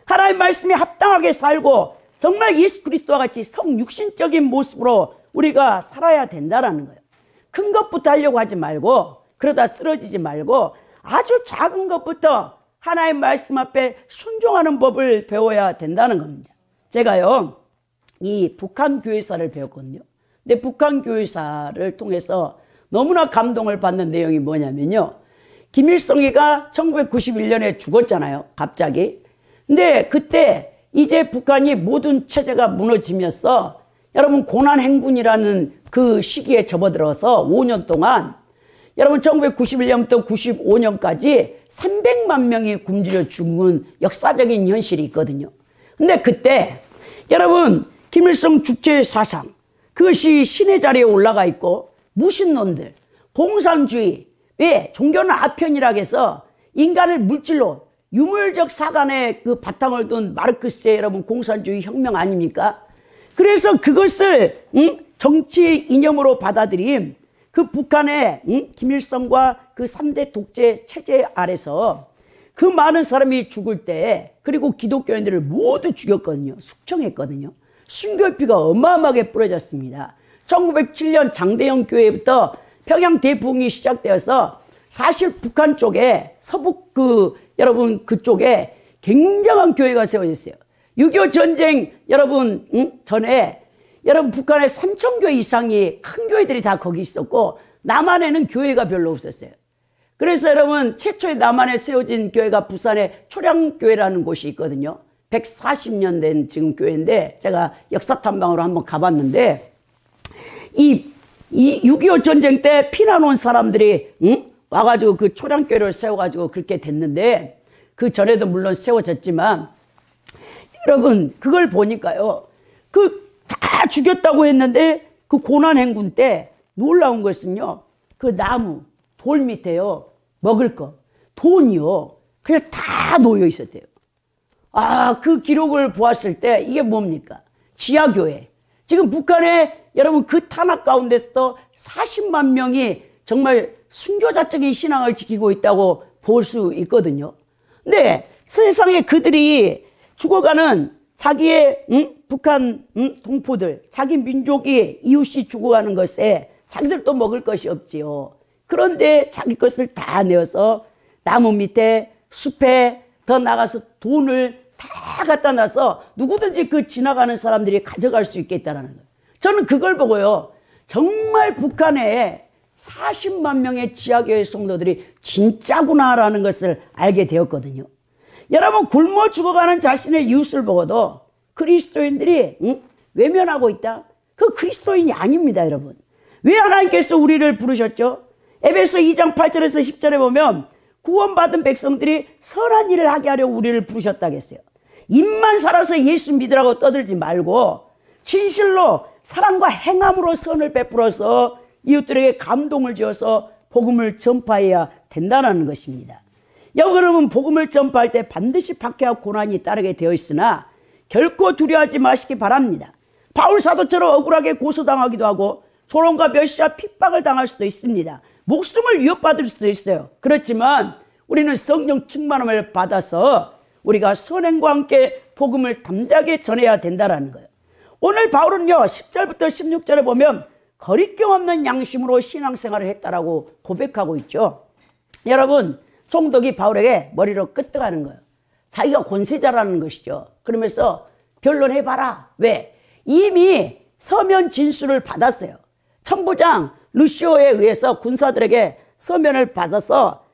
S1: 하나님의 말씀에 합당하게 살고 정말 예수 그리스도와 같이 성육신적인 모습으로 우리가 살아야 된다는 거예요. 큰 것부터 하려고 하지 말고 그러다 쓰러지지 말고 아주 작은 것부터 하나님의 말씀 앞에 순종하는 법을 배워야 된다는 겁니다. 제가요 이 북한 교회사를 배웠거든요. 근데 북한 교회사를 통해서 너무나 감동을 받는 내용이 뭐냐면요, 김일성이가 1991년에 죽었잖아요, 갑자기. 근데 그때 이제 북한이 모든 체제가 무너지면서 여러분 고난행군이라는 그 시기에 접어들어서 5년 동안 여러분 1991년부터 95년까지 300만 명이 굶주려 죽은 역사적인 현실이 있거든요. 근데 그때 여러분 김일성 주체 사상 그것이 신의 자리에 올라가 있고 무신론들, 공산주의, 왜 종교는 아편이라고 해서 인간을 물질로 유물적 사관의 그 바탕을 둔 마르크스의 여러분 공산주의 혁명 아닙니까? 그래서 그것을 정치 이념으로 받아들인 그 북한의 김일성과 그 3대 독재 체제 아래서 그 많은 사람이 죽을 때 그리고 기독교인들을 모두 죽였거든요. 숙청했거든요. 순교비가 어마어마하게 뿌려졌습니다. 1907년 장대영 교회부터 평양 대부흥이 시작되어서 사실 북한 쪽에 서북 여러분 그쪽에 굉장한 교회가 세워졌어요. 6.25 전쟁 여러분 전에 여러분 북한에 3,000교회 이상이 큰 교회들이 다 거기 있었고 남한에는 교회가 별로 없었어요. 그래서 여러분 최초에 남한에 세워진 교회가 부산의 초량교회라는 곳이 있거든요. 140년 된 지금 교회인데 제가 역사 탐방으로 한번 가봤는데 이 6.25 전쟁 때 피난 온 사람들이 와가지고 그 초량교회를 세워가지고 그렇게 됐는데 그 전에도 물론 세워졌지만 여러분 그걸 보니까요 다 죽였다고 했는데 그 고난행군 때 놀라운 것은요 그 나무 돌 밑에요 먹을 거 돈이요 그냥 다 놓여 있었대요. 그 기록을 보았을 때 이게 뭡니까? 지하교회. 지금 북한에 여러분 그 탄압 가운데서도 40만 명이 정말 순교자적인 신앙을 지키고 있다고 볼 수 있거든요. 근데 세상에 그들이 죽어가는 자기의 북한 동포들, 자기 민족이 이웃이 죽어가는 것에 자기들도 먹을 것이 없지요. 그런데 자기 것을 다 내어서 나무 밑에 숲에 더 나가서 돈을 다 갖다 놔서 누구든지 그 지나가는 사람들이 가져갈 수 있겠다는 거예요. 저는 그걸 보고요 정말 북한에 40만 명의 지하교회 성도들이 진짜구나라는 것을 알게 되었거든요. 여러분 굶어 죽어가는 자신의 이웃을 보고도 그리스도인들이 외면하고 있다? 그 그리스도인이 아닙니다. 여러분 왜 하나님께서 우리를 부르셨죠? 에베소 2장 8절에서 10절에 보면 구원받은 백성들이 선한 일을 하게 하려고 우리를 부르셨다고 했어요. 입만 살아서 예수 믿으라고 떠들지 말고 진실로 사랑과 행함으로 선을 베풀어서 이웃들에게 감동을 지어서 복음을 전파해야 된다는 것입니다. 여러분 복음을 전파할 때 반드시 박해와 고난이 따르게 되어 있으나 결코 두려워하지 마시기 바랍니다. 바울 사도처럼 억울하게 고소당하기도 하고 조롱과 멸시와 핍박을 당할 수도 있습니다. 목숨을 위협받을 수도 있어요. 그렇지만 우리는 성령 충만함을 받아서 우리가 선행과 함께 복음을 담대하게 전해야 된다는 거예요. 오늘 바울은요 10절부터 16절에 보면 거리낌 없는 양심으로 신앙생활을 했다라고 고백하고 있죠. 여러분 총독이 바울에게 머리로 끄떡하는 거예요. 자기가 권세자라는 것이죠. 그러면서 변론해봐라. 왜? 이미 서면 진술을 받았어요. 천부장 루시오에 의해서 군사들에게 서면을 받아서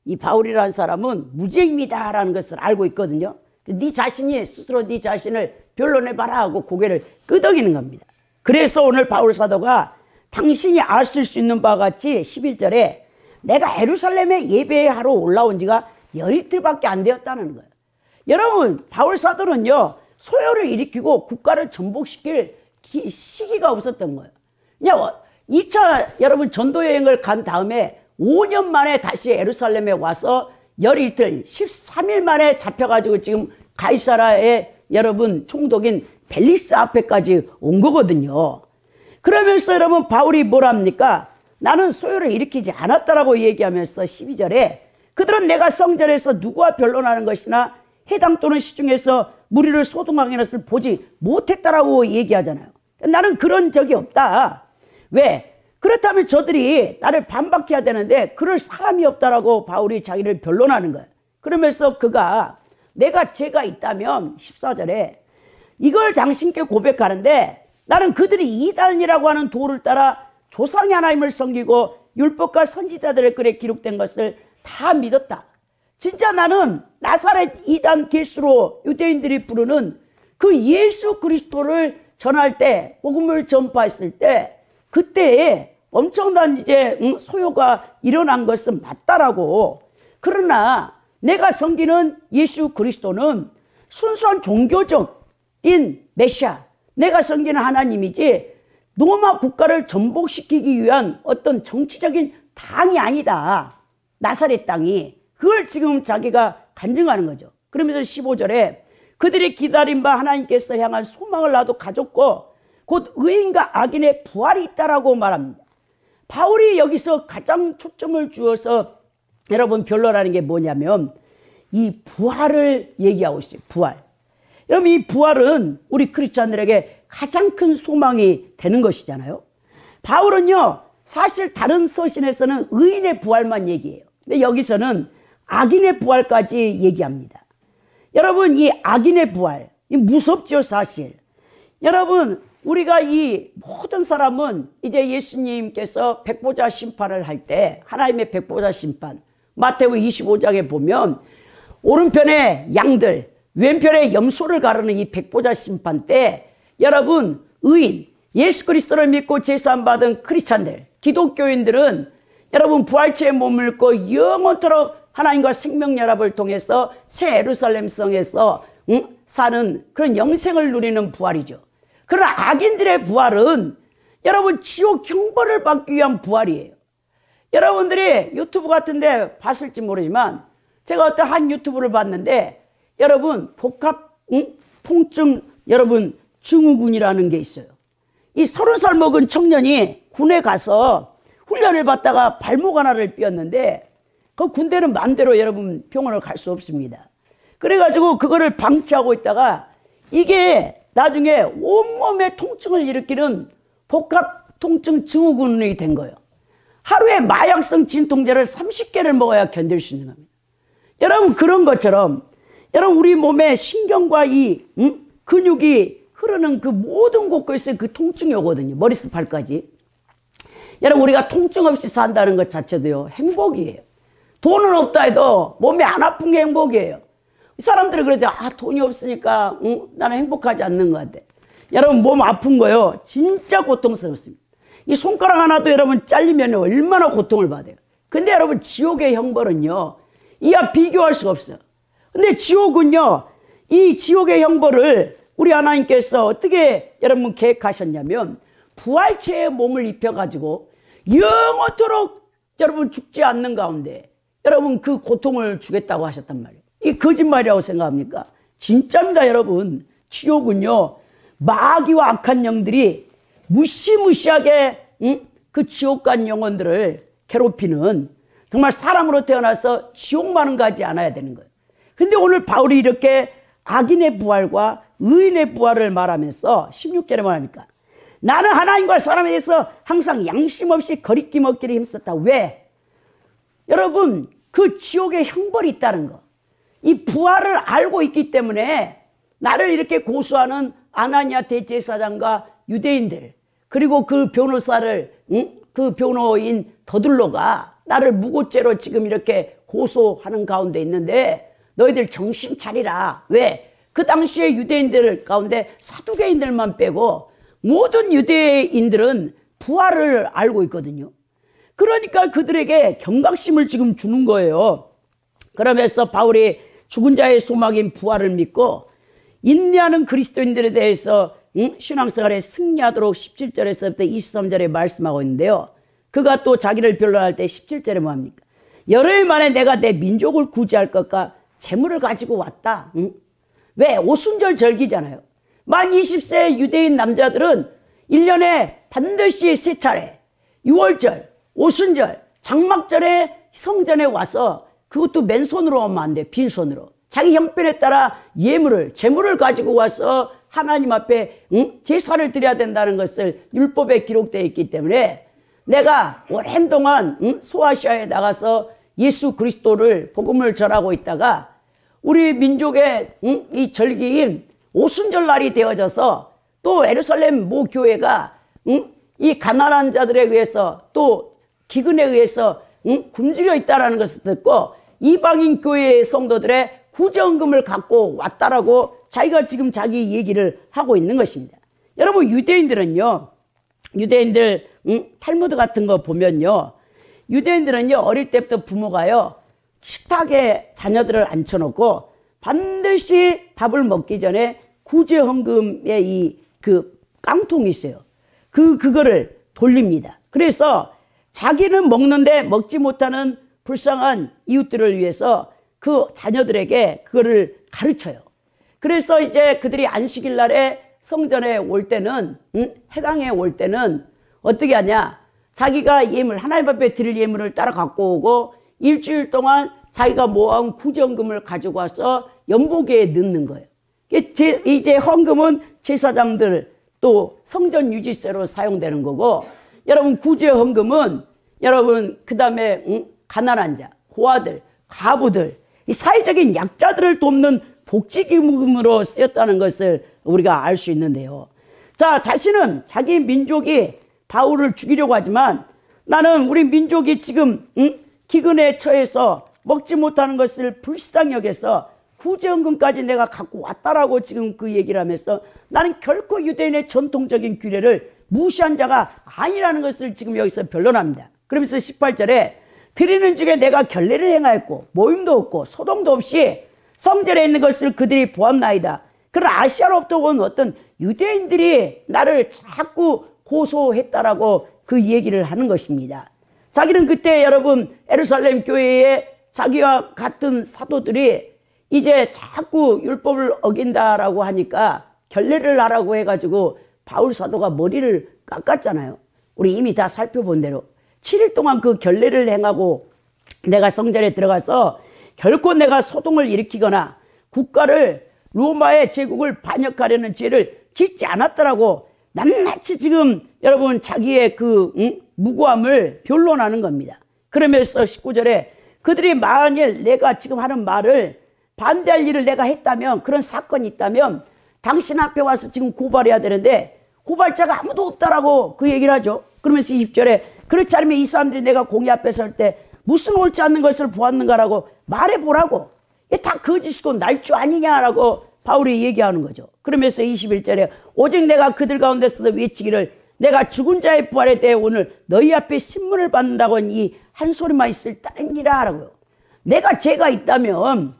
S1: 이 바울이라는 사람은 무죄입니다 라는 것을 알고 있거든요. 네 자신이 스스로 네 자신을 변론해봐라 하고 고개를 끄덕이는 겁니다. 그래서 오늘 바울 사도가 당신이 아실 수 있는 바와 같이 11절에 내가 예루살렘에 예배하러 올라온 지가 열이틀밖에 안 되었다는 거예요. 여러분 바울 사도는요 소요를 일으키고 국가를 전복시킬 시기가 없었던 거예요. 그냥 2차 여러분 전도 여행을 간 다음에 5년 만에 다시 예루살렘에 와서 열이틀 13일 만에 잡혀가지고 지금 가이사라의 여러분 총독인 벨리스 앞에까지 온 거거든요. 그러면서 여러분 바울이 뭐랍니까? 나는 소요를 일으키지 않았다라고 얘기하면서 12절에 그들은 내가 성전에서 누구와 변론하는 것이나 해당 또는 시중에서 무리를 소동하는 것을 보지 못했다라고 얘기하잖아요. 나는 그런 적이 없다. 왜? 그렇다면 저들이 나를 반박해야 되는데 그럴 사람이 없다라고 바울이 자기를 변론하는 거예요. 그러면서 그가 내가 죄가 있다면 14절에 이걸 당신께 고백하는데 나는 그들이 이단이라고 하는 도를 따라 조상의 하나님을 섬기고 율법과 선지자들의 글에 기록된 것을 다 믿었다. 진짜 나는 나사렛 이단 길수로 유대인들이 부르는 그 예수 그리스도를 전할 때, 복음을 전파했을 때 그때에 엄청난 이제 소요가 일어난 것은 맞다라고. 그러나 내가 섬기는 예수 그리스도는 순수한 종교적인 메시아, 내가 섬기는 하나님이지 로마 국가를 전복시키기 위한 어떤 정치적인 당이 아니다. 나사렛 땅이. 그걸 지금 자기가 간증하는 거죠. 그러면서 15절에 그들이 기다린 바 하나님께서 향한 소망을 나도 가졌고 곧 의인과 악인의 부활이 있다라고 말합니다. 바울이 여기서 가장 초점을 주어서 여러분 변론하는 게 뭐냐면 이 부활을 얘기하고 있어요. 부활. 여러분 이 부활은 우리 크리스찬들에게 가장 큰 소망이 되는 것이잖아요. 바울은요 사실 다른 서신에서는 의인의 부활만 얘기해요. 근데 여기서는 악인의 부활까지 얘기합니다. 여러분 이 악인의 부활 이 무섭죠 사실. 여러분 우리가 이 모든 사람은 이제 예수님께서 백보자 심판을 할 때 하나님의 백보자 심판 마태복음 25장에 보면 오른편에 양들 왼편에 염소를 가르는 이 백보자 심판 때 여러분 의인 예수 그리스도를 믿고 제사함 받은 크리스찬들 기독교인들은 여러분 부활체에 머물고 영원토록 하나님과 생명연합을 통해서 새 예루살렘 성에서 사는 그런 영생을 누리는 부활이죠. 그러나 악인들의 부활은 여러분 지옥 형벌을 받기 위한 부활이에요. 여러분들이 유튜브 같은데 봤을지 모르지만 제가 어떤 한 유튜브를 봤는데 여러분 복합 통증 여러분 증후군이라는 게 있어요. 이 30살 먹은 청년이 군에 가서 훈련을 받다가 발목 하나를 삐었는데 그 군대는 마음대로 여러분 병원을 갈 수 없습니다. 그래가지고 그거를 방치하고 있다가 이게 나중에 온몸에 통증을 일으키는 복합 통증 증후군이 된 거예요. 하루에 마약성 진통제를 30개를 먹어야 견딜 수 있는 겁니다. 여러분 그런 것처럼 여러분 우리 몸에 신경과 이 근육이 흐르는 그 모든 곳에서 그 통증이 오거든요. 머리부터 발까지. 여러분 우리가 통증 없이 산다는 것 자체도요 행복이에요. 돈은 없다 해도 몸이 안 아픈 게 행복이에요. 사람들이 그러죠. 아 돈이 없으니까 나는 행복하지 않는 것 같아. 여러분 몸 아픈 거요 진짜 고통스럽습니다. 이 손가락 하나도 여러분 잘리면 얼마나 고통을 받아요. 근데 여러분 지옥의 형벌은요 이와 비교할 수가 없어요. 근데 지옥은요 이 지옥의 형벌을 우리 하나님께서 어떻게 여러분 계획하셨냐면 부활체의 몸을 입혀가지고 영원토록 여러분 죽지 않는 가운데 여러분 그 고통을 주겠다고 하셨단 말이에요. 이 거짓말이라고 생각합니까? 진짜입니다 여러분. 지옥은요 마귀와 악한 영들이 무시무시하게 그 지옥 간 영혼들을 괴롭히는 정말 사람으로 태어나서 지옥만은 가지 않아야 되는 거예요. 근데 오늘 바울이 이렇게 악인의 부활과 의인의 부활을 말하면서 16절에 말합니까? 나는 하나님과 사람에 대해서 항상 양심 없이 거리낌 얻기를 힘썼다. 왜? 여러분 그 지옥의 형벌이 있다는 거. 이 부활을 알고 있기 때문에 나를 이렇게 고소하는 아나니아 대제사장과 유대인들 그리고 그 변호사를 그 변호인 더둘로가 나를 무고죄로 지금 이렇게 고소하는 가운데 있는데 너희들 정신 차리라. 왜? 그 당시에 유대인들 가운데 사두개인들만 빼고 모든 유대인들은 부활을 알고 있거든요. 그러니까 그들에게 경각심을 지금 주는 거예요. 그러면서 바울이 죽은 자의 소망인 부활을 믿고 인내하는 그리스도인들에 대해서 신앙생활에 승리하도록 17절에서부터 23절에 말씀하고 있는데요. 그가 또 자기를 변론할 때 17절에 뭐합니까? 열흘 만에 내가 내 민족을 구제할 것과 재물을 가지고 왔다. 응? 왜? 오순절 절기잖아요. 만 20세 유대인 남자들은 1년에 반드시 3차례 6월절, 오순절, 장막절에 성전에 와서 그것도 맨손으로 오면 안 돼. 빈손으로. 자기 형편에 따라 예물을, 재물을 가지고 와서 하나님 앞에 제사를 드려야 된다는 것을 율법에 기록되어 있기 때문에 내가 오랜 동안 소아시아에 나가서 예수 그리스도를 복음을 전하고 있다가 우리 민족의 이 절기인 오순절 날이 되어져서 또 예루살렘 모 교회가 이 가난한 자들에 의해서 또 기근에 의해서 굶주려 있다는 것을 듣고 이방인 교회의 성도들의 구제헌금을 갖고 왔다라고 자기가 지금 자기 얘기를 하고 있는 것입니다. 여러분 유대인들은요, 유대인들 탈무드 같은 거 보면요, 유대인들은요 어릴 때부터 부모가요 식탁에 자녀들을 앉혀놓고 반드시 밥을 먹기 전에 구제헌금의 이 그 깡통이 있어요. 그거를 돌립니다. 그래서 자기는 먹는데 먹지 못하는 불쌍한 이웃들을 위해서 그 자녀들에게 그거를 가르쳐요. 그래서 이제 그들이 안식일 날에 성전에 올 때는 해당에 올 때는 어떻게 하냐, 자기가 예물, 하나님 앞에 드릴 예물을 따라 갖고 오고 일주일 동안 자기가 모아온 구제헌금을 가지고 와서 연보기에 넣는 거예요. 이제 헌금은 제사장들 또 성전 유지세로 사용되는 거고, 여러분 구제헌금은 여러분 그 다음에 가난한 자, 고아들, 가부들, 이 사회적인 약자들을 돕는 복지기금으로 쓰였다는 것을 우리가 알 수 있는데요. 자, 자신은 자기 민족이 바울을 죽이려고 하지만 나는 우리 민족이 지금 기근에 처해서 먹지 못하는 것을 불쌍히 여겨서 구제헌금까지 내가 갖고 왔다라고 지금 그 얘기를 하면서 나는 결코 유대인의 전통적인 규례를 무시한 자가 아니라는 것을 지금 여기서 변론합니다. 그러면서 18절에 드리는 중에 내가 결례를 행하였고 모임도 없고 소동도 없이 성전에 있는 것을 그들이 보았나이다. 그러나 아시아로부터 온 어떤 유대인들이 나를 자꾸 고소했다라고 그 얘기를 하는 것입니다. 자기는 그때 여러분 예루살렘 교회에 자기와 같은 사도들이 이제 자꾸 율법을 어긴다라고 하니까 결례를 하라고 해가지고 바울 사도가 머리를 깎았잖아요. 우리 이미 다 살펴본 대로 7일 동안 그 결례를 행하고 내가 성전에 들어가서 결코 내가 소동을 일으키거나 국가를 로마의 제국을 반역하려는 죄를 짓지 않았더라고 낱낱이 지금 여러분 자기의 그 무고함을 변론하는 겁니다. 그러면서 19절에 그들이 만일 내가 지금 하는 말을 반대할 일을 내가 했다면, 그런 사건이 있다면 당신 앞에 와서 지금 고발해야 되는데 고발자가 아무도 없다라고 그 얘기를 하죠. 그러면서 20절에 그렇지 않으면 이 사람들이 내가 공의 앞에 설 때 무슨 옳지 않는 것을 보았는가라고 말해보라고. 이게 다 거짓이고 날조 아니냐라고 바울이 얘기하는 거죠. 그러면서 21절에 오직 내가 그들 가운데서 외치기를 내가 죽은 자의 부활에 대해 오늘 너희 앞에 신문을 받는다고 이 한 소리만 있을 따름이라 라고요. 내가 죄가 있다면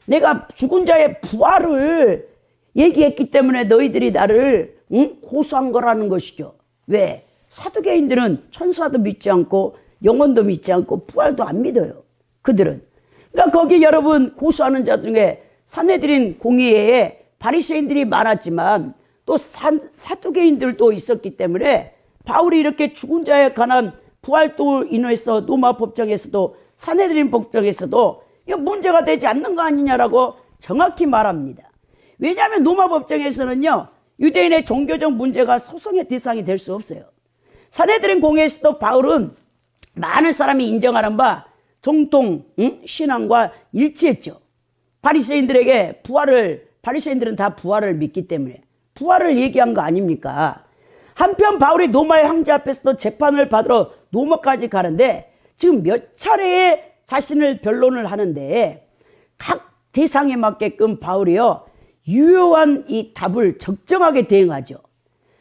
S1: 내가 죽은 자의 부활을 얘기했기 때문에 너희들이 나를 고소한 거라는 것이죠. 왜? 사두개인들은 천사도 믿지 않고 영혼도 믿지 않고 부활도 안 믿어요. 그들은. 그러니까 거기 여러분 고소하는 자 중에 산헤드린 공의회에 바리새인들이 많았지만 또 사두개인들도 있었기 때문에 바울이 이렇게 죽은 자에 관한 부활도 인해서 로마 법정에서도 산헤드린 법정에서도 이거 문제가 되지 않는 거 아니냐라고 정확히 말합니다. 왜냐하면 로마 법정에서는요 유대인의 종교적 문제가 소송의 대상이 될 수 없어요. 산헤드린 공회에서도 바울은 많은 사람이 인정하는 바 정통 신앙과 일치했죠. 바리새인들에게 바리새인들은 다 부활을 믿기 때문에 부활을 얘기한 거 아닙니까? 한편 바울이 로마의 황제 앞에서도 재판을 받으러 로마까지 가는데 지금 몇 차례의 자신을 변론을 하는데 각 대상에 맞게끔 바울이요 유효한 이 답을 적정하게 대응하죠.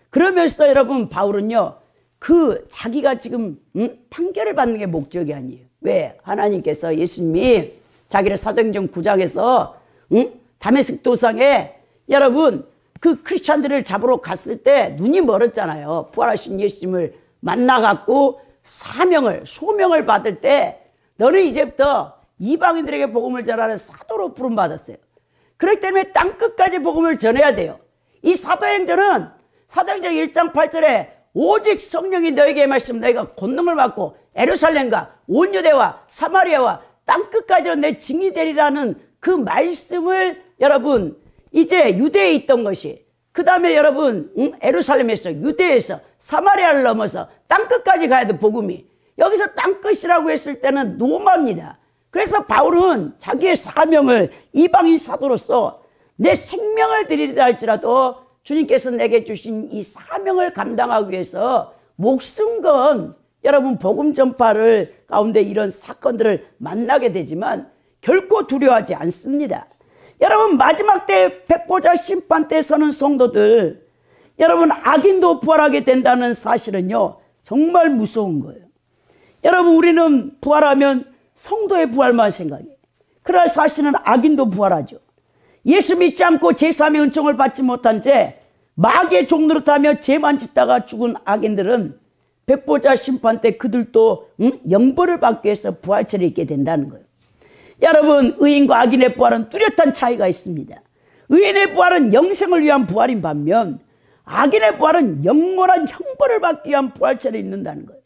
S1: 그러면서 여러분 바울은요 그 자기가 지금 판결을 받는 게 목적이 아니에요. 왜? 하나님께서 예수님이 자기를 사도행전 9장에서 다메섹 도상에 여러분 그 크리스찬들을 잡으러 갔을 때 눈이 멀었잖아요. 부활하신 예수님을 만나갖고 사명을, 소명을 받을 때 너는 이제부터 이방인들에게 복음을 전하는 사도로 부름받았어요. 그렇기 때문에 땅끝까지 복음을 전해야 돼요. 이 사도행전은 사도행전 1장 8절에 오직 성령이 너에게 말씀 너희가 권능을 받고 예루살렘과 온 유대와 사마리아와 땅끝까지로 내 증인이 되리라는 그 말씀을 여러분 이제 유대에 있던 것이 그 다음에 여러분 예루살렘에서 유대에서 사마리아를 넘어서 땅끝까지 가야 돼. 복음이 여기서 땅끝이라고 했을 때는 노마입니다. 그래서 바울은 자기의 사명을 이방인 사도로서 내 생명을 드리리라 할지라도 주님께서 내게 주신 이 사명을 감당하기 위해서 목숨 건 여러분 복음 전파를 가운데 이런 사건들을 만나게 되지만 결코 두려워하지 않습니다. 여러분 마지막 때 백보자 심판 때 서는 성도들 여러분 악인도 부활하게 된다는 사실은요 정말 무서운 거예요. 여러분 우리는 부활하면 성도의 부활만 생각해. 그러나 사실은 악인도 부활하죠. 예수 믿지 않고 제3의 은총을 받지 못한 채 마귀의 종노릇하며 죄만 짓다가 죽은 악인들은 백보자 심판 때 그들도 영벌을 받기 위해서 부활체를 입게 된다는 거예요. 여러분 의인과 악인의 부활은 뚜렷한 차이가 있습니다. 의인의 부활은 영생을 위한 부활인 반면 악인의 부활은 영원한 형벌을 받기 위한 부활체를 입는다는 거예요.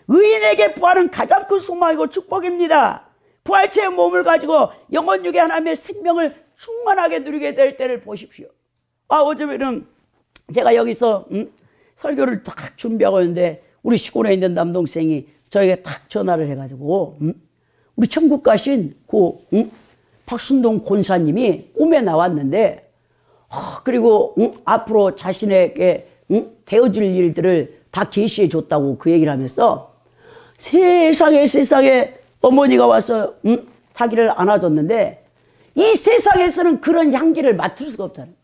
S1: 의인에게 부활은 가장 큰 소망이고 축복입니다. 부활체의 몸을 가지고 영원육의 하나님의 생명을 충만하게 누리게 될 때를 보십시오. 어제는 제가 여기서 설교를 딱 준비하고 있는데 우리 시골에 있는 남동생이 저에게 딱 전화를 해가지고 우리 천국 가신 박순동 권사님이 꿈에 나왔는데 그리고 앞으로 자신에게 되어질 일들을 다 계시해 줬다고 그 얘기를 하면서 세상에 어머니가 와서 자기를 안아줬는데 이 세상에서는 그런 향기를 맡을 수가 없다는 거예요.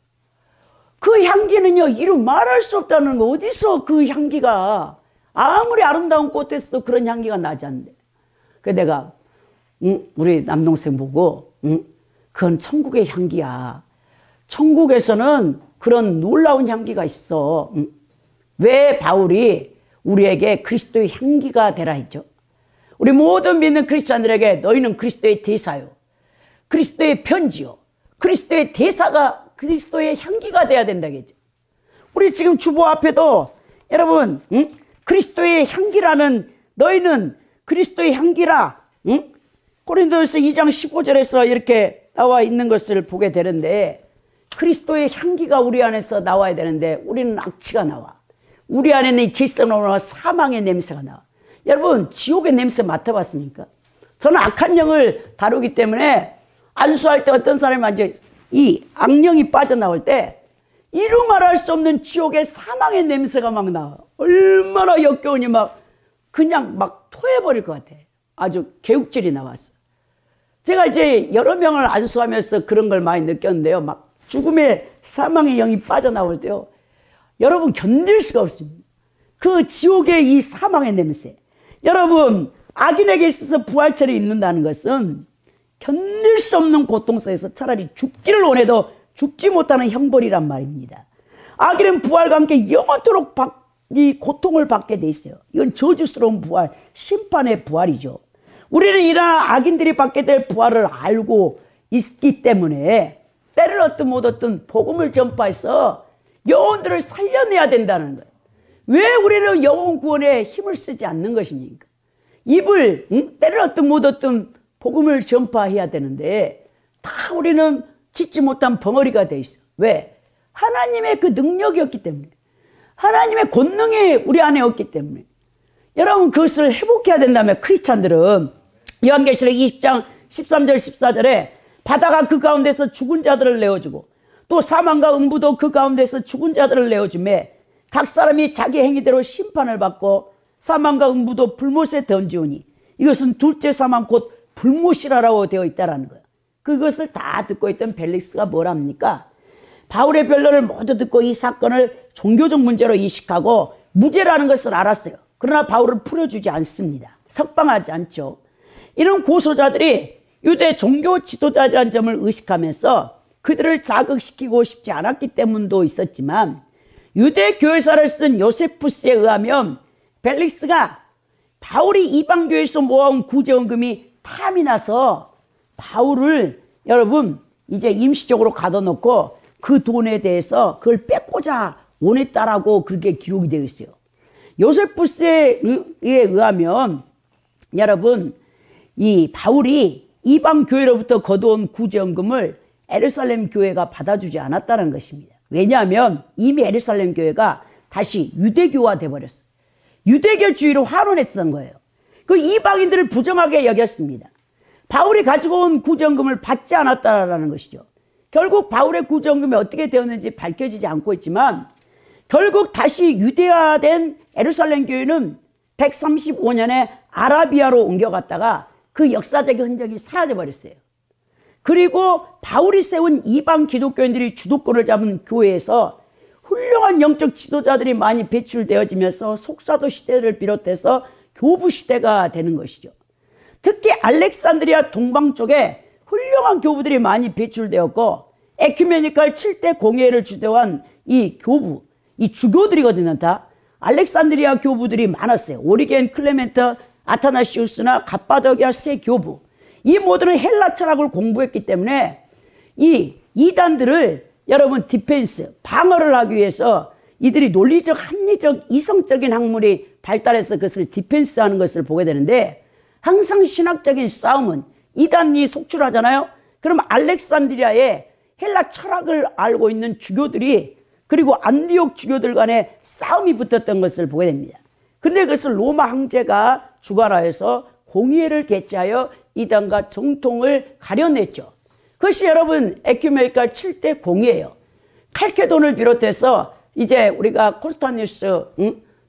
S1: 그 향기는요 이루 말할 수 없다는 거. 어디서 그 향기가 아무리 아름다운 꽃에서도 그런 향기가 나지 않는데. 그래서 내가 우리 남동생 보고 그건 천국의 향기야. 천국에서는 그런 놀라운 향기가 있어. 왜 바울이 우리에게 그리스도의 향기가 되라 했죠? 우리 모든 믿는 크리스찬들에게 너희는 그리스도의 대사요, 그리스도의 편지요, 그리스도의 대사가 그리스도의 향기가 돼야 된다겠죠. 우리 지금 주보 앞에도 여러분 그리스도의 향기라는 너희는 그리스도의 향기라 고린도전서 2장 15절에서 이렇게 나와 있는 것을 보게 되는데 그리스도의 향기가 우리 안에서 나와야 되는데 우리는 악취가 나와. 우리 안에는 이 질서노나 사망의 냄새가 나와. 여러분 지옥의 냄새 맡아봤습니까? 저는 악한 영을 다루기 때문에 안수할 때 어떤 사람이 이제 이 악령이 빠져나올 때 이루 말할 수 없는 지옥의 사망의 냄새가 막 나와. 얼마나 역겨우니 그냥 토해버릴 것 같아. 아주 개욱질이 나왔어. 제가 이제 여러 명을 안수하면서 그런 걸 많이 느꼈는데요. 죽음의 사망의 영이 빠져나올 때요. 여러분 견딜 수가 없습니다. 그 지옥의 이 사망의 냄새. 여러분 악인에게 있어서 부활체를 입는다는 것은 견딜 수 없는 고통 속에서 차라리 죽기를 원해도 죽지 못하는 형벌이란 말입니다. 악인은 부활과 함께 영원토록 이 고통을 받게 돼 있어요. 이건 저주스러운 부활, 심판의 부활이죠. 우리는 이러한 악인들이 받게 될 부활을 알고 있기 때문에 때를 얻든 못 얻든 복음을 전파해서 영혼들을 살려내야 된다는 거예요. 왜 우리는 영혼 구원에 힘을 쓰지 않는 것입니까? 입을 때를 얻든 못 얻든 복음을 전파해야 되는데 다 우리는 짓지 못한 벙어리가 돼 있어. 왜? 하나님의 그 능력이 없기 때문에, 하나님의 권능이 우리 안에 없기 때문에. 여러분 그것을 회복해야 된다면 크리스찬들은 요한계시록 20장 13절 14절에 바다가 그 가운데서 죽은 자들을 내어주고 또 사망과 음부도 그 가운데서 죽은 자들을 내어주매 각 사람이 자기 행위대로 심판을 받고 사망과 음부도 불못에 던지오니 이것은 둘째 사망 곧 불못이라고 되어 있다라는 거예요. 그것을 다 듣고 있던 벨릭스가 뭘 합니까? 바울의 변론을 모두 듣고 이 사건을 종교적 문제로 인식하고 무죄라는 것을 알았어요. 그러나 바울을 풀어주지 않습니다. 석방하지 않죠. 이런 고소자들이 유대 종교 지도자라는 점을 의식하면서 그들을 자극시키고 싶지 않았기 때문도 있었지만 유대 교회사를 쓴 요세푸스에 의하면 벨릭스가 바울이 이방교회에서 모아온 구제원금이 탐이 나서 바울을 여러분 이제 임시적으로 가둬놓고 그 돈에 대해서 그걸 뺏고자 원했다라고 그렇게 기록이 되어 있어요. 요세푸스에 의하면 여러분 이 바울이 이방 교회로부터 거두온 구제원금을 예루살렘 교회가 받아주지 않았다는 것입니다. 왜냐하면 이미 예루살렘 교회가 다시 유대교화 돼버렸어요. 유대교주의로 환원했던 거예요. 그 이방인들을 부정하게 여겼습니다. 바울이 가지고 온 구제원금을 받지 않았다라는 것이죠. 결국 바울의 구제원금이 어떻게 되었는지 밝혀지지 않고 있지만 결국 다시 유대화된 예루살렘 교회는 135년에 아라비아로 옮겨갔다가 그 역사적인 흔적이 사라져버렸어요. 그리고 바울이 세운 이방 기독교인들이 주도권을 잡은 교회에서 훌륭한 영적 지도자들이 많이 배출되어지면서 속사도 시대를 비롯해서 교부 시대가 되는 것이죠. 특히 알렉산드리아 동방 쪽에 훌륭한 교부들이 많이 배출되었고 에큐메니컬 7대 공회를 주도한 이 교부, 이 주교들이거든요. 다 알렉산드리아 교부들이 많았어요. 오리겐, 클레멘트, 아타나시우스나 갑바도기아 세 교부, 이 모두는 헬라 철학을 공부했기 때문에 이 이단들을 여러분 디펜스, 방어를 하기 위해서 이들이 논리적, 합리적, 이성적인 학문이 발달해서 그것을 디펜스하는 것을 보게 되는데 항상 신학적인 싸움은 이단이 속출하잖아요. 그럼 알렉산드리아의 헬라 철학을 알고 있는 주교들이 그리고 안디옥 주교들 간에 싸움이 붙었던 것을 보게 됩니다. 그런데 그것을 로마 황제가 주관하여서 공의회를 개최하여 이단과 정통을 가려냈죠. 그것이 여러분 에큐메니컬 7대 공의회예요. 칼케돈을 비롯해서 이제 우리가 콘스탄티누스,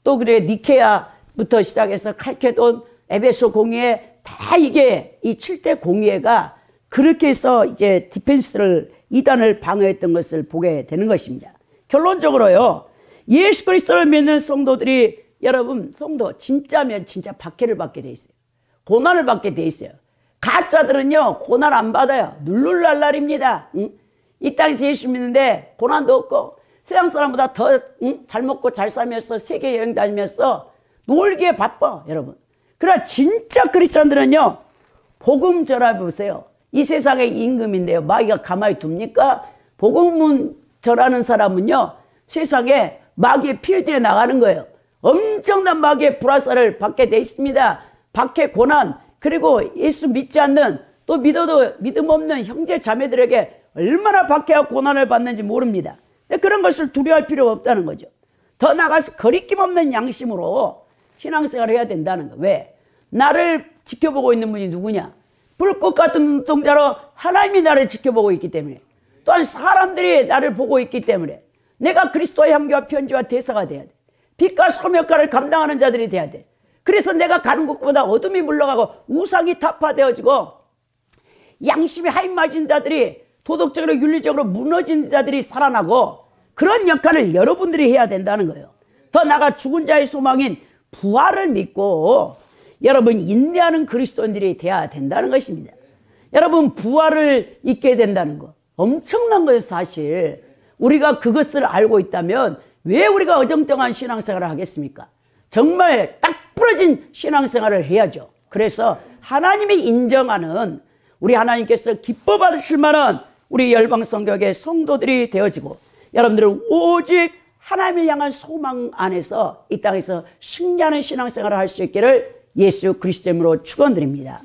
S1: 또 그래 니케아부터 시작해서 칼케돈, 에베소 공의회, 다 이게 이 7대 공의회가 그렇게 해서 이제 디펜스를 이단을 방어했던 것을 보게 되는 것입니다. 결론적으로요, 예수 그리스도를 믿는 성도들이 여러분 성도 진짜면 진짜 박해를 받게 돼 있어요. 고난을 받게 돼 있어요. 가짜들은요 고난 안 받아요. 눌룰랄랄입니다. 이 땅에서 예수 믿는데 고난도 없고 세상 사람보다 더 잘 먹고 잘 살면서 세계 여행 다니면서 놀기에 바빠 여러분. 그러나 진짜 크리스찬들은요 복음 전해 보세요. 이 세상의 임금인데요 마귀가 가만히 둡니까? 복음 전하는 사람은요 세상에 마귀의 필드에 나가는 거예요. 엄청난 마귀의 불화살을 받게 돼 있습니다. 박해, 고난, 그리고 예수 믿지 않는 또 믿어도 믿음 없는 형제 자매들에게 얼마나 박해와 고난을 받는지 모릅니다. 그런 것을 두려워할 필요가 없다는 거죠. 더 나아가서 거리낌 없는 양심으로 신앙생활을 해야 된다는 거. 왜? 나를 지켜보고 있는 분이 누구냐? 불꽃 같은 눈동자로 하나님이 나를 지켜보고 있기 때문에, 또한 사람들이 나를 보고 있기 때문에 내가 그리스도의 향기와 편지와 대사가 돼야 돼. 빛과 소금 역할을 감당하는 자들이 돼야 돼. 그래서 내가 가는 곳보다 어둠이 물러가고 우상이 타파되어지고 양심이 하인맞은 자들이 도덕적으로 윤리적으로 무너진 자들이 살아나고 그런 역할을 여러분들이 해야 된다는 거예요. 더 나아가 죽은 자의 소망인 부활을 믿고 여러분 인내하는 그리스도인들이 돼야 된다는 것입니다. 여러분 부활을 잊게 된다는 거 엄청난 거예요. 사실 우리가 그것을 알고 있다면 왜 우리가 어정쩡한 신앙생활을 하겠습니까? 정말 딱 부러진 신앙생활을 해야죠. 그래서 하나님이 인정하는 우리 하나님께서 기뻐 받으실 만한 우리 열방성교의 성도들이 되어지고 여러분들은 오직 하나님을 향한 소망 안에서 이 땅에서 승리하는 신앙생활을 할 수 있기를 예수 그리스도 이름으로 축원드립니다.